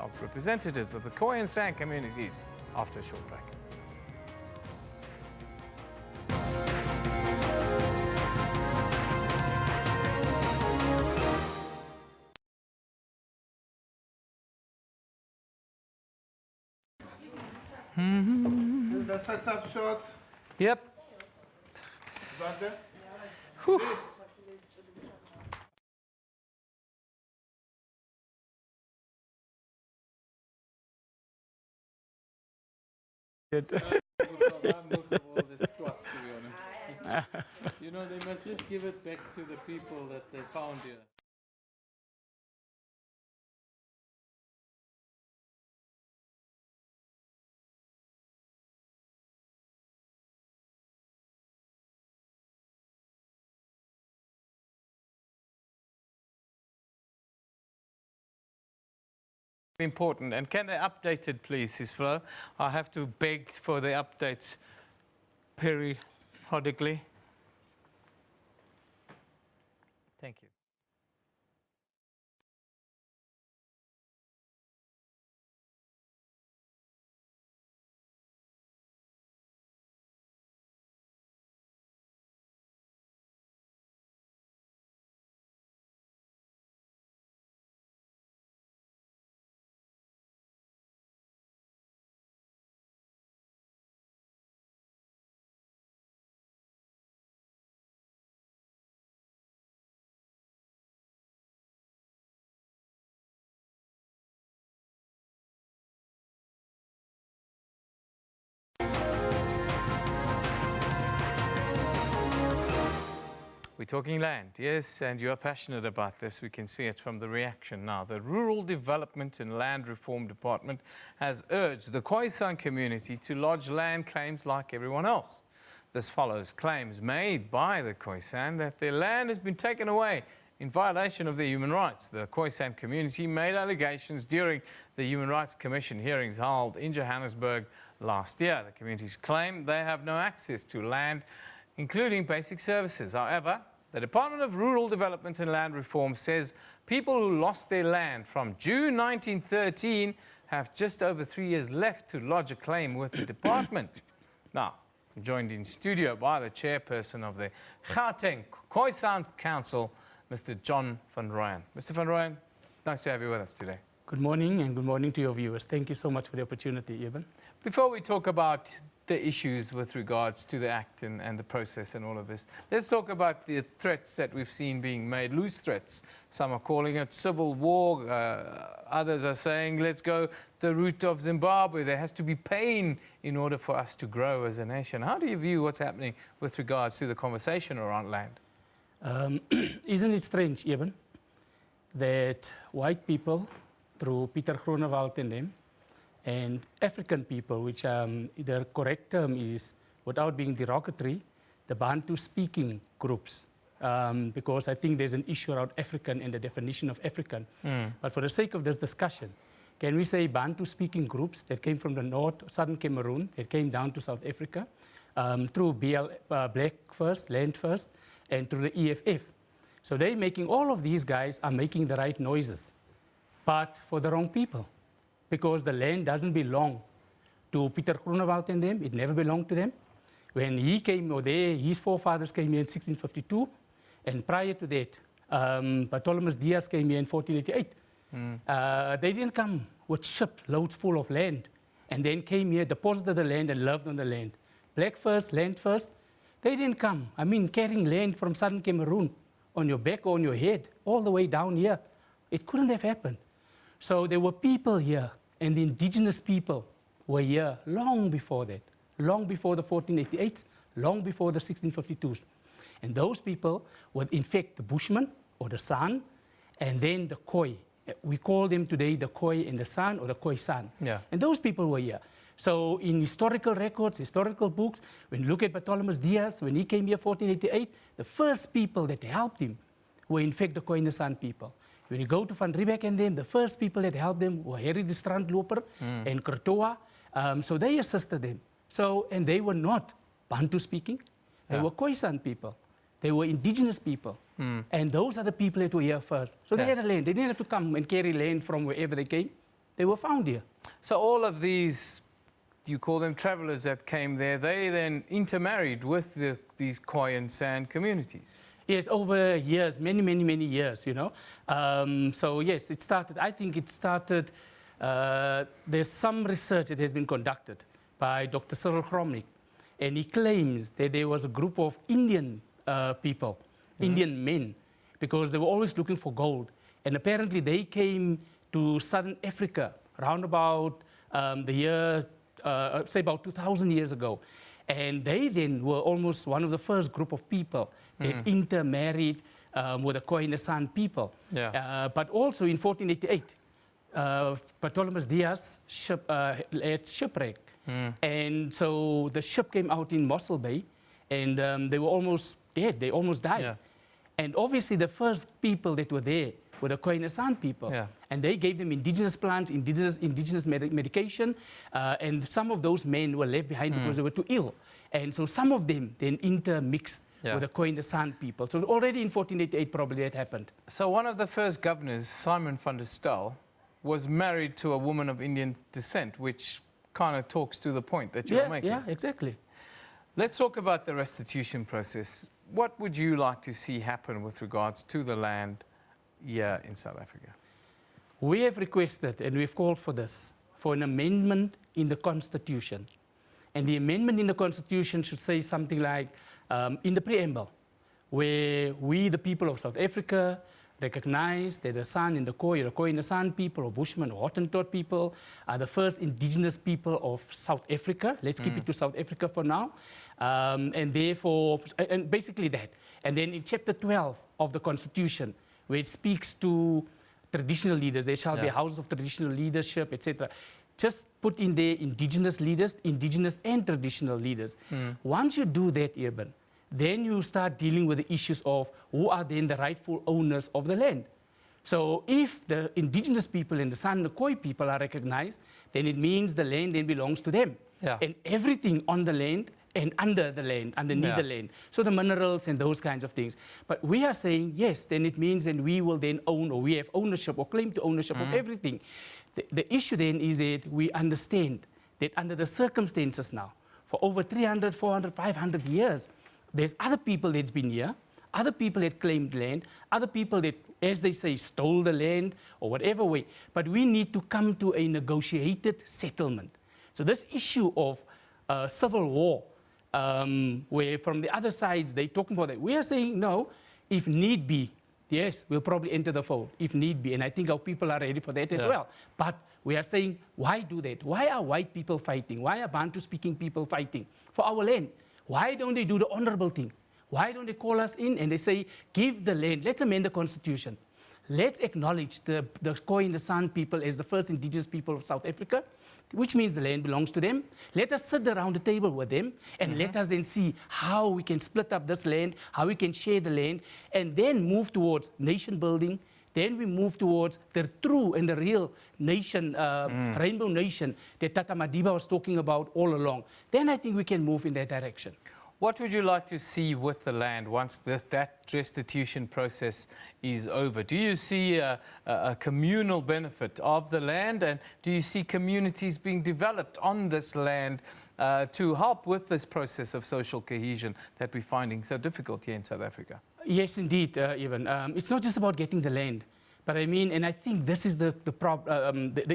of the Khoi and San communities after a short break. The setup shots. Yep. Got there? Whew. You know, they must just give it back to the people that they found here. Important. And can they update it, please, Cisflo? I have to beg for the updates periodically. Thank you. We're talking land, yes, and you are passionate about this. We can see it from the reaction now. The Rural Development and Land Reform Department has urged the Khoisan community to lodge land claims like everyone else. This follows claims made by the Khoisan that their land has been taken away in violation of their human rights. The Khoisan community made allegations during the Human Rights Commission hearings held in Johannesburg last year. The communities claim they have no access to land, including basic services. However, the Department of Rural Development and Land Reform says people who lost their land from June 1913 have just over 3 years left to lodge a claim with the department. Now, I'm joined in studio by the chairperson of the Gauteng Khoisan Council, Mr. John van Rooyen. Mr. van Rooyen, nice to have you with us today. Good morning, and good morning to your viewers. Thank you so much for the opportunity, Eben. Before we talk about the issues with regards to the Act and the process and all of this, let's talk about the threats that we've seen being made, loose threats. Some are calling it civil war. Others are saying, let's go the route of Zimbabwe. There has to be pain in order for us to grow as a nation. How do you view what's happening with regards to the conversation around land? Isn't it strange, Eben, that white people, through Pieter Groenewald and them, and African people, which the correct term is, without being derogatory, the Bantu-speaking groups, because I think there's an issue around African and the definition of African. But for the sake of this discussion, can we say Bantu-speaking groups that came from the north, southern Cameroon, that came down to South Africa, through Black First, Land First, and through the EFF. So they're making, all of these guys are making the right noises, but for the wrong people, because the land doesn't belong to Pieter Groenewald and them. It never belonged to them. When he came over there, his forefathers came here in 1652, and prior to that, Bartholomew Diaz came here in 1488. They didn't come with ships loads full of land, and then came here, deposited the land, and lived on the land. Black first, land first. They didn't come. I mean, carrying land from southern Cameroon on your back or on your head, all the way down here. It couldn't have happened. So there were people here, and the indigenous people were here long before that, long before the 1488s, long before the 1652s. And those people were, in fact, the Bushmen, or the San, and then the Khoi. We call them today the Khoi and the San, or the Khoisan. Yeah. And those people were here. So in historical records, historical books, when you look at Bartholomew Diaz, when he came here in 1488, the first people that helped him were, in fact, the Khoi and the San people. When you go to Van Riebeeck and them, the first people that helped them were Harry the Strandloper and Kurtoa. So they assisted them. So, and they were not Bantu speaking. They were Khoisan people. They were indigenous people. And those are the people that were here first. So they had a land. They didn't have to come and carry land from wherever they came. They were found here. So all of these, you call them travelers that came there, they then intermarried with these Khoi and San communities? Yes, over years, many, many, many years, you know. So yes, it started, I think it started, there's some research that has been conducted by Dr. Cyril Gromnik, and he claims that there was a group of Indian people, Indian men, because they were always looking for gold. And apparently they came to Southern Africa around about the year, say about 2,000 years ago. And they then were almost one of the first group of people that intermarried with the Khoi and the San people. But also in 1488, Bartholomew Diaz had shipwreck. And so the ship came out in Mossel Bay, and they were almost dead. They almost died. And obviously the first people that were there were the Khoi and the San people. And they gave them indigenous plants, indigenous medication, and some of those men were left behind because they were too ill. And so some of them then intermixed with the Khoi and the San people. So already in 1488 probably that happened. So one of the first governors, Simon van der Stel, was married to a woman of Indian descent, which kind of talks to the point that you're making. Yeah, exactly. Let's talk about the restitution process. What would you like to see happen with regards to the land here in South Africa? We have requested, and we've called for this, for an amendment in the Constitution. And the amendment in the Constitution should say something like, in the preamble, where we, the people of South Africa, recognize that the San and the Khoi, or the Khoi and the San people, or Bushmen, or Hottentot people, are the first indigenous people of South Africa. Let's keep it to South Africa for now. And therefore, and basically that. And then in chapter 12 of the Constitution, where it speaks to traditional leaders, there shall be a house of traditional leadership, etc. Just put in there indigenous leaders, indigenous and traditional leaders. Once you do that, Eben, then you start dealing with the issues of who are then the rightful owners of the land. So if the indigenous people and the San and the Khoi people are recognized, then it means the land then belongs to them. And everything on the land and under the land, underneath the land. So the minerals and those kinds of things. But we are saying, yes, then it means that we will then own, or we have ownership or claim to ownership of everything. The issue then is that we understand that under the circumstances now, for over 300, 400, 500 years, there's other people that's been here, other people that claimed land, other people that, as they say, stole the land or whatever way. But we need to come to a negotiated settlement. So this issue of civil war, where from the other sides they're talking about that, we are saying no, if need be, yes, we'll probably enter the fold, if need be. And I think our people are ready for that as well. But we are saying, why do that? Why are white people fighting? Why are Bantu-speaking people fighting for our land? Why don't they do the honorable thing? Why don't they call us in and they say, give the land, let's amend the Constitution. Let's acknowledge the Khoi and the San people as the first indigenous people of South Africa, which means the land belongs to them. Let us sit around the table with them and let us then see how we can split up this land, how we can share the land, and then move towards nation building. Then we move towards the true and the real nation, rainbow nation that Tata Madiba was talking about all along. Then I think we can move in that direction. What would you like to see with the land once that restitution process is over? Do you see a communal benefit of the land, and do you see communities being developed on this land to help with this process of social cohesion that we're finding so difficult here in South Africa? Yes, indeed, Evan. It's not just about getting the land, but I mean, and I think this is the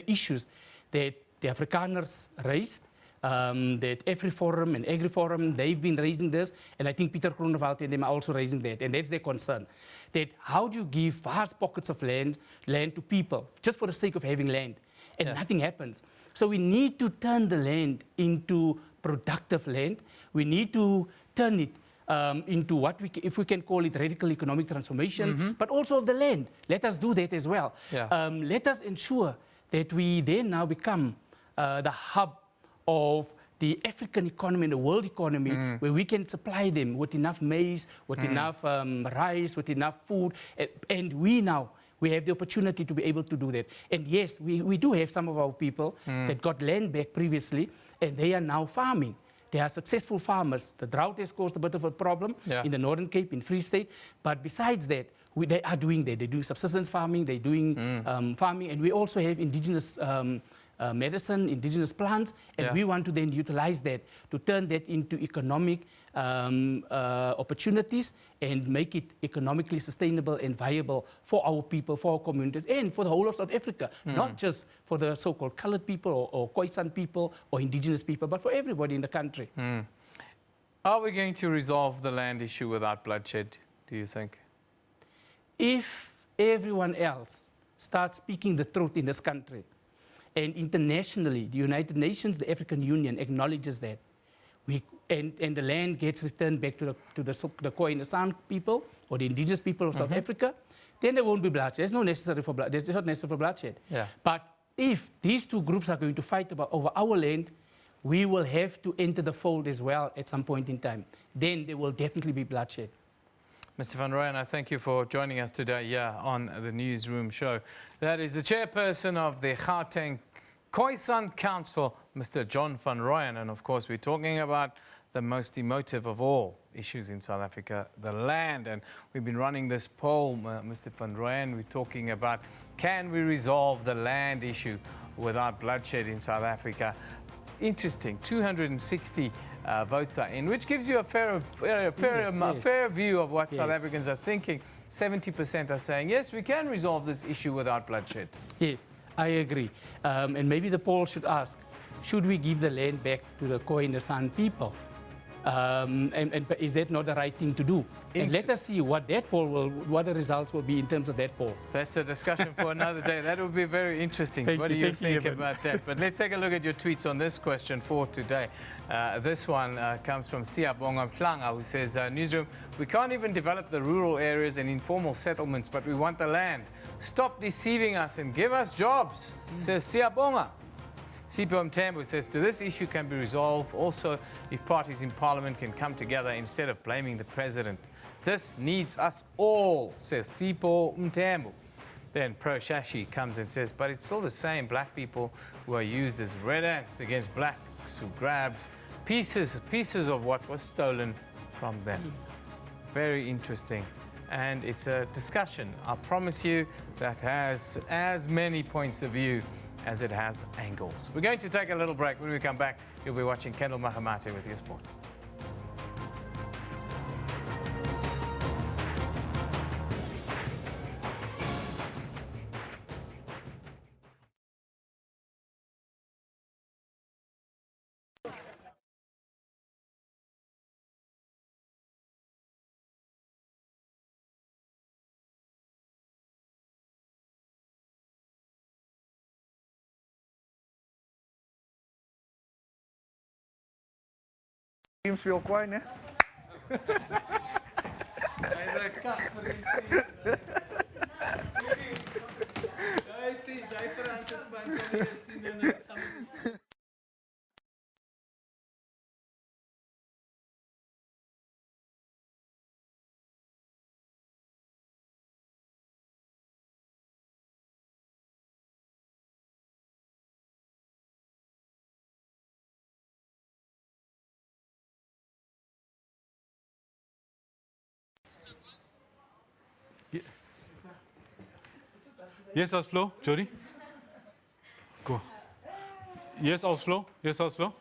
issues that the Afrikaners raised. That every forum and agri-forum, they've been raising this, and I think Peter Groenewald and them are also raising that, and that's their concern. That how do you give vast pockets of land to people, just for the sake of having land, and nothing happens. So we need to turn the land into productive land. We need to turn it into what if we can call it radical economic transformation, but also of the land. Let us do that as well. Let us ensure that we then now become the hub of the African economy and the world economy, where we can supply them with enough maize, with enough rice, with enough food, and we have the opportunity to be able to do that. And yes, we do have some of our people that got land back previously, and they are now farming. There are successful farmers. The drought has caused a bit of a problem in the Northern Cape, in Free State. But besides that, they are doing that. They're doing subsistence farming, they're doing farming, and we also have indigenous medicine, indigenous plants, and we want to then utilize that to turn that into economic opportunities and make it economically sustainable and viable for our people, for our communities, and for the whole of South Africa, not just for the so-called colored people or Khoisan people or indigenous people, but for everybody in the country. Are we going to resolve the land issue without bloodshed, do you think? If everyone else starts speaking the truth in this country, and internationally, the United Nations, the African Union acknowledges that, and the land gets returned back to the Khoi and the San people or the indigenous people of South Africa, then there won't be bloodshed. There's no necessary for blood. There's not necessary for bloodshed. But if these two groups are going to fight over our land, we will have to enter the fold as well at some point in time. Then there will definitely be bloodshed. Mr. Van Rooyen, I thank you for joining us today on the Newsroom show. That is the chairperson of the Gauteng Khoisan Council, Mr. John Van Rooyen. And of course, we're talking about the most emotive of all issues in South Africa, the land. And we've been running this poll, Mr. Van Rooyen. We're talking about, can we resolve the land issue without bloodshed in South Africa? Interesting, 260 votes are in, which gives you a fair view of what South Africans are thinking. 70% are saying, yes, we can resolve this issue without bloodshed. Yes, I agree. And maybe the poll should ask, should we give the land back to the Khoi and the San people? And is that not the right thing to do? And let us see what that poll what the results will be in terms of that poll. That's a discussion for another day. That would be very interesting. What do you think about that? But let's take a look at your tweets on this question for today. This one comes from Siabonga Mhlanga, who says, Newsroom, we can't even develop the rural areas and informal settlements, but we want the land. Stop deceiving us and give us jobs, says Siabonga. Sipho Mthembu says, this issue can be resolved also if parties in parliament can come together instead of blaming the president. This needs us all, says Sipho Mthembu. Then Pro Shashi comes and says, but it's still the same black people who are used as red ants against blacks who grabs pieces of what was stolen from them. Very interesting. And it's a discussion, I promise you, that has as many points of view as it has angles. We're going to take a little break. When we come back, you'll be watching Kendall Mahamate with your sport. Teams veel kwijt, hè? Yes, Oslo, Jody. Go. Yes, Oslo. Yes, Oslo.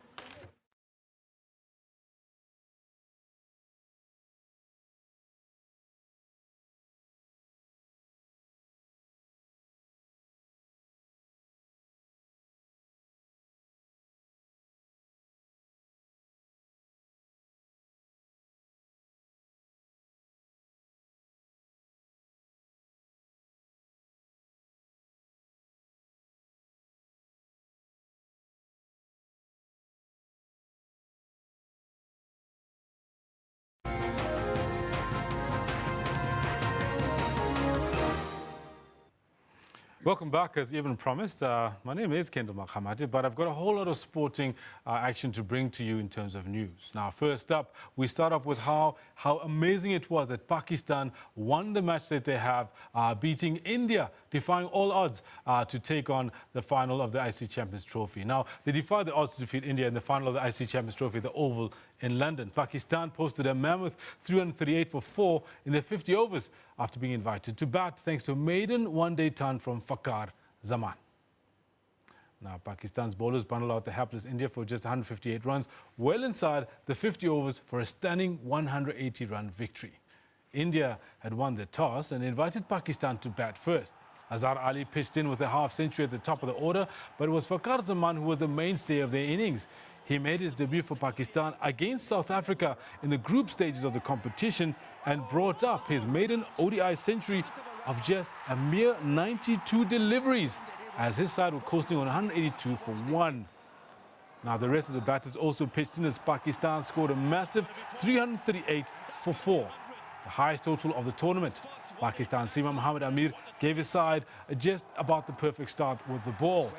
Welcome back, as even promised. My name is Kendall Makhamati, but I've got a whole lot of sporting action to bring to you in terms of news. Now, first up, we start off with how amazing it was that Pakistan won the match that they have, beating India, defying all odds to take on the final of the IC Champions Trophy. Now, they defied the odds to defeat India in the final of the IC Champions Trophy, the Oval in London. Pakistan posted a mammoth 338 for 4 in their 50 overs after being invited to bat thanks to a maiden one-day ton from Fakhar Zaman. Now, Pakistan's bowlers bundled out the hapless India for just 158 runs, well inside the 50 overs for a stunning 180-run victory. India had won the toss and invited Pakistan to bat first. Azhar Ali pitched in with a half-century at the top of the order, but it was Fakhar Zaman who was the mainstay of their innings. He made his debut for Pakistan against South Africa in the group stages of the competition and brought up his maiden ODI century of just a mere 92 deliveries, as his side were coasting on 182 for 1. Now, the rest of the batters also pitched in as Pakistan scored a massive 338 for 4, the highest total of the tournament. Pakistan's Seema Mohammad Amir gave his side just about the perfect start with the ball.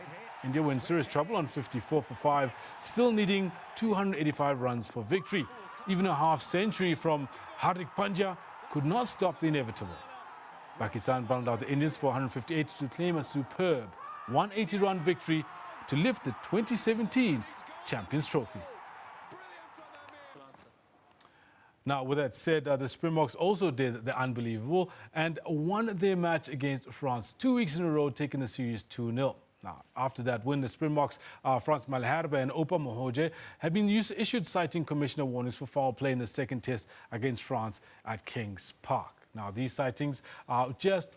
India were in serious trouble on 54 for 5, still needing 285 runs for victory. Even a half-century from Hardik Pandya could not stop the inevitable. Pakistan bundled out the Indians for 158 to claim a superb 180-run victory to lift the 2017 Champions Trophy. Now, with that said, the Springboks also did the unbelievable and won their match against France 2 weeks in a row, taking the series 2-0. Now, after that win, the Springboks, Frans Malherbe and Oupa Mohoje, have been issued citing commissioner warnings for foul play in the second test against France at Kings Park. Now, these sightings are just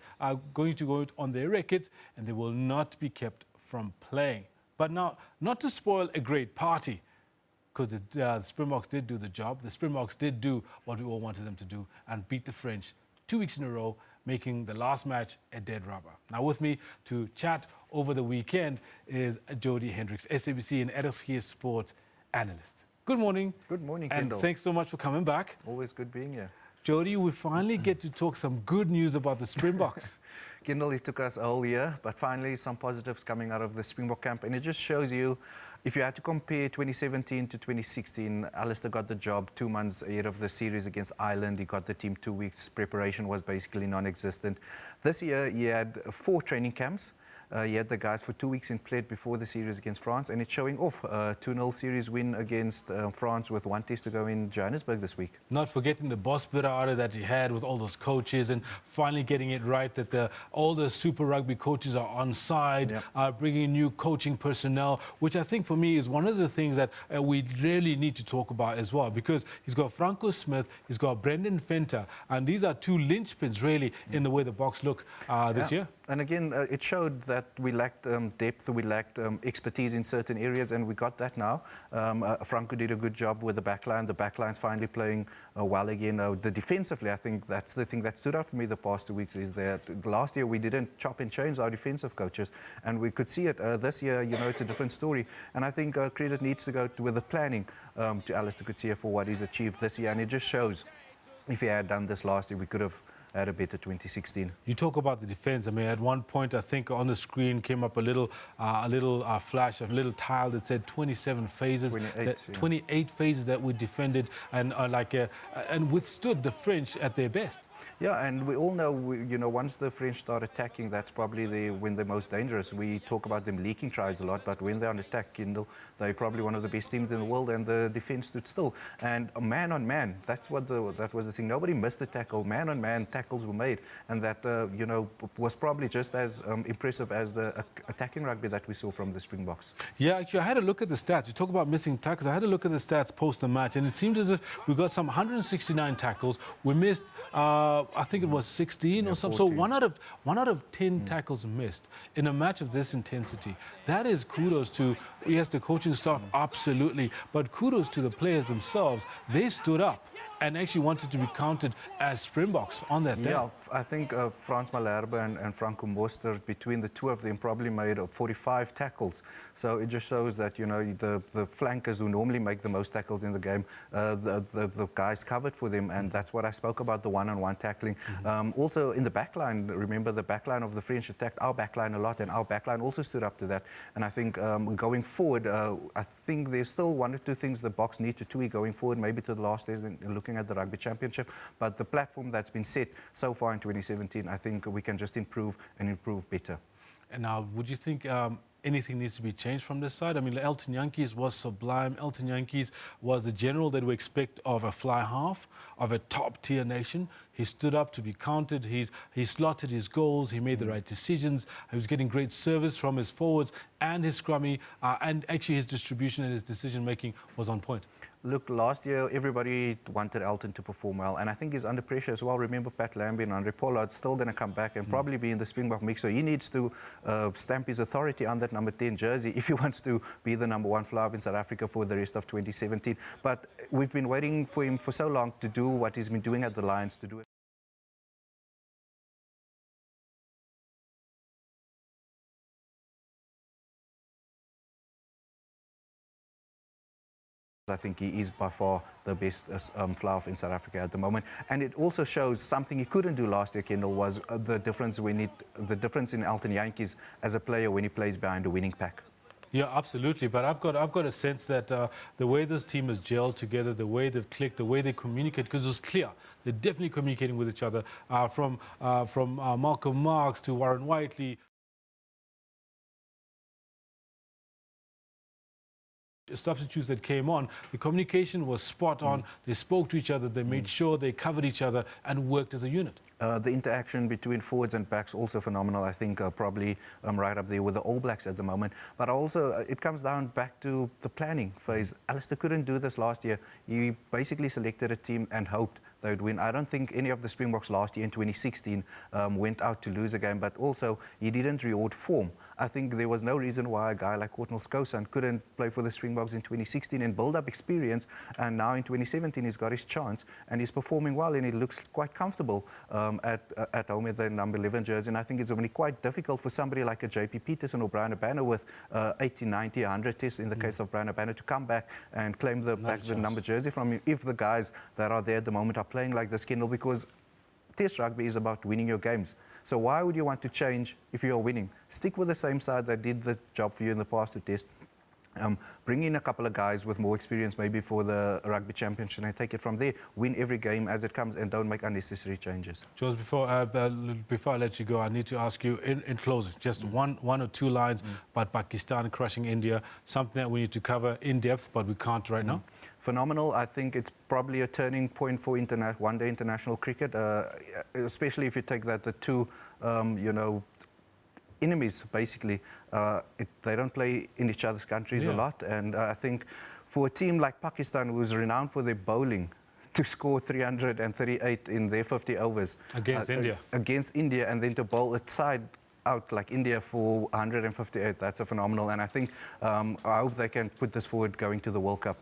going to go on their records and they will not be kept from playing. But now, not to spoil a great party, because the Springboks did do the job. The Springboks did do what we all wanted them to do and beat the French 2 weeks in a row, making the last match a dead rubber. Now, with me to chat over the weekend is Jody Hendricks, SABC and RSG Sports analyst. Good morning. Good morning, Kendall. And thanks so much for coming back. Always good being here. Jody, we finally get to talk some good news about the Springboks. Kendall, it took us a whole year, but finally some positives coming out of the Springbok camp. And it just shows you, if you had to compare 2017 to 2016, Alistair got the job 2 months ahead of the series against Ireland. He got the team 2 weeks. Preparation was basically non-existent. This year, he had 4 training camps. He had the guys for 2 weeks in played before the series against France, and it's showing off. 2-0 series win against France with 1 test to go in Johannesburg this week. Not forgetting the boss birada that he had with all those coaches and finally getting it right that all the Super Rugby coaches are on side, bringing new coaching personnel, which I think for me is one of the things that we really need to talk about as well, because he's got Franco Smith, he's got Brendan Fenter, and these are 2 linchpins really in the way the Boks look this year. And again, it showed that we lacked depth, we lacked expertise in certain areas, and we got that now. Franco did a good job with the backline. The backline's finally playing well again. Defensively, I think that's the thing that stood out for me the past 2 weeks, is that last year we didn't chop and change our defensive coaches, and we could see it this year. You know, it's a different story, and I think credit needs to go with the planning to Alistair Coetzee for what he's achieved this year, and it just shows if he had done this last year, we could have had a better 2016. You talk about the defense. I mean, at one point, I think on the screen came up a little flash, a little tile that said 27 phases, 28 phases that we defended and and withstood the French at their best. Yeah, and we all know, you know, once the French start attacking, that's probably when they're most dangerous. We talk about them leaking tries a lot, but when they're on attack, Kendall, they're probably one of the best teams in the world, and the defense stood still. And man on man, that was the thing. Nobody missed a tackle. Man on man tackles were made, and that you know, was probably just as impressive as the attacking rugby that we saw from the Springboks. Yeah, actually, I had a look at the stats. You talk about missing tackles. I had a look at the stats post the match, and it seemed as if we got some 169 tackles. We missed, I think it was 16 or something. So 1 out of 10 tackles missed in a match of this intensity. That is kudos to, yes, the coaching staff, absolutely, but kudos to the players themselves. They stood up and actually wanted to be counted as Springboks on that day. Yeah, I think Frans Malherbe and Franco Moster, between the two of them, probably made 45 tackles. So it just shows that, you know, the flankers who normally make the most tackles in the game, the guys covered for them, and that's what I spoke about, the one-on-one tackling. Also in the backline, remember the backline of the French attacked our backline a lot, and our backline also stood up to that. And I think going forward, I think there's still one or two things the Boks need to tweak going forward, maybe to the last days in looking at the Rugby Championship. But the platform that's been set so far in 2017, I think we can just improve and improve better. And now, would you think anything needs to be changed from this side? I mean, Elton Jantjies was sublime. Elton Jantjies was the general that we expect of a fly half, of a top-tier nation. He stood up to be counted. He slotted his goals. He made the right decisions. He was getting great service from his forwards and his scrummy, and actually his distribution and his decision-making was on point. Look, last year everybody wanted Elton to perform well, and I think he's under pressure as well. Remember, Pat Lambie and Andre Pollard's still going to come back and probably be in the Springbok mix, so he needs to stamp his authority on that number 10 jersey if he wants to be the number 1 fly in South Africa for the rest of 2017. But we've been waiting for him for so long to do what he's been doing at the Lions, to do it. I think he is by far the best fly-off in South Africa at the moment, and it also shows something he couldn't do last year. Kendall, was the difference in Elton Jantjies as a player when he plays behind a winning pack. Yeah, absolutely. But I've got a sense that the way this team has gelled together, the way they've clicked, the way they communicate, because it was clear they're definitely communicating with each other. From Malcolm Marx to Warren Whiteley. Substitutes that came on, the communication was spot on. They spoke to each other, they made sure they covered each other and worked as a unit. The interaction between forwards and backs also phenomenal. I think probably right up there with the All Blacks at the moment. But also it comes down back to the planning phase. Alistair couldn't do this last year. He basically selected a team and hoped they would win. I don't think any of the Springboks last year in 2016 went out to lose a game, but also he didn't reward form. I think there was no reason why a guy like Courtnall Skosan couldn't play for the Springboks in 2016 and build up experience, and now in 2017 he's got his chance and he's performing well and he looks quite comfortable at home with the number 11 jersey. And I think it's only quite difficult for somebody like a JP Peterson or Brian Abana with 80, 90, 100 tests in the case of Brian Abana to come back and claim the number jersey from you if the guys that are there at the moment are playing like this, Kendall, because Test rugby is about winning your games. So why would you want to change if you are winning? Stick with the same side that did the job for you in the past to Test. Bring in a couple of guys with more experience maybe for the Rugby Championship and take it from there. Win every game as it comes and don't make unnecessary changes. Jules, before I let you go, I need to ask you in closing, just one or two lines about Pakistan crushing India, something that we need to cover in depth, but we can't right now. Phenomenal. I think it's probably a turning point for one-day international cricket, especially if you take that the two, enemies, basically, they don't play in each other's countries a lot. And I think for a team like Pakistan, who's renowned for their bowling, to score 338 in their 50 overs. Against India, and then to bowl it side out like India for 158, that's a phenomenal. And I think I hope they can put this forward going to the World Cup.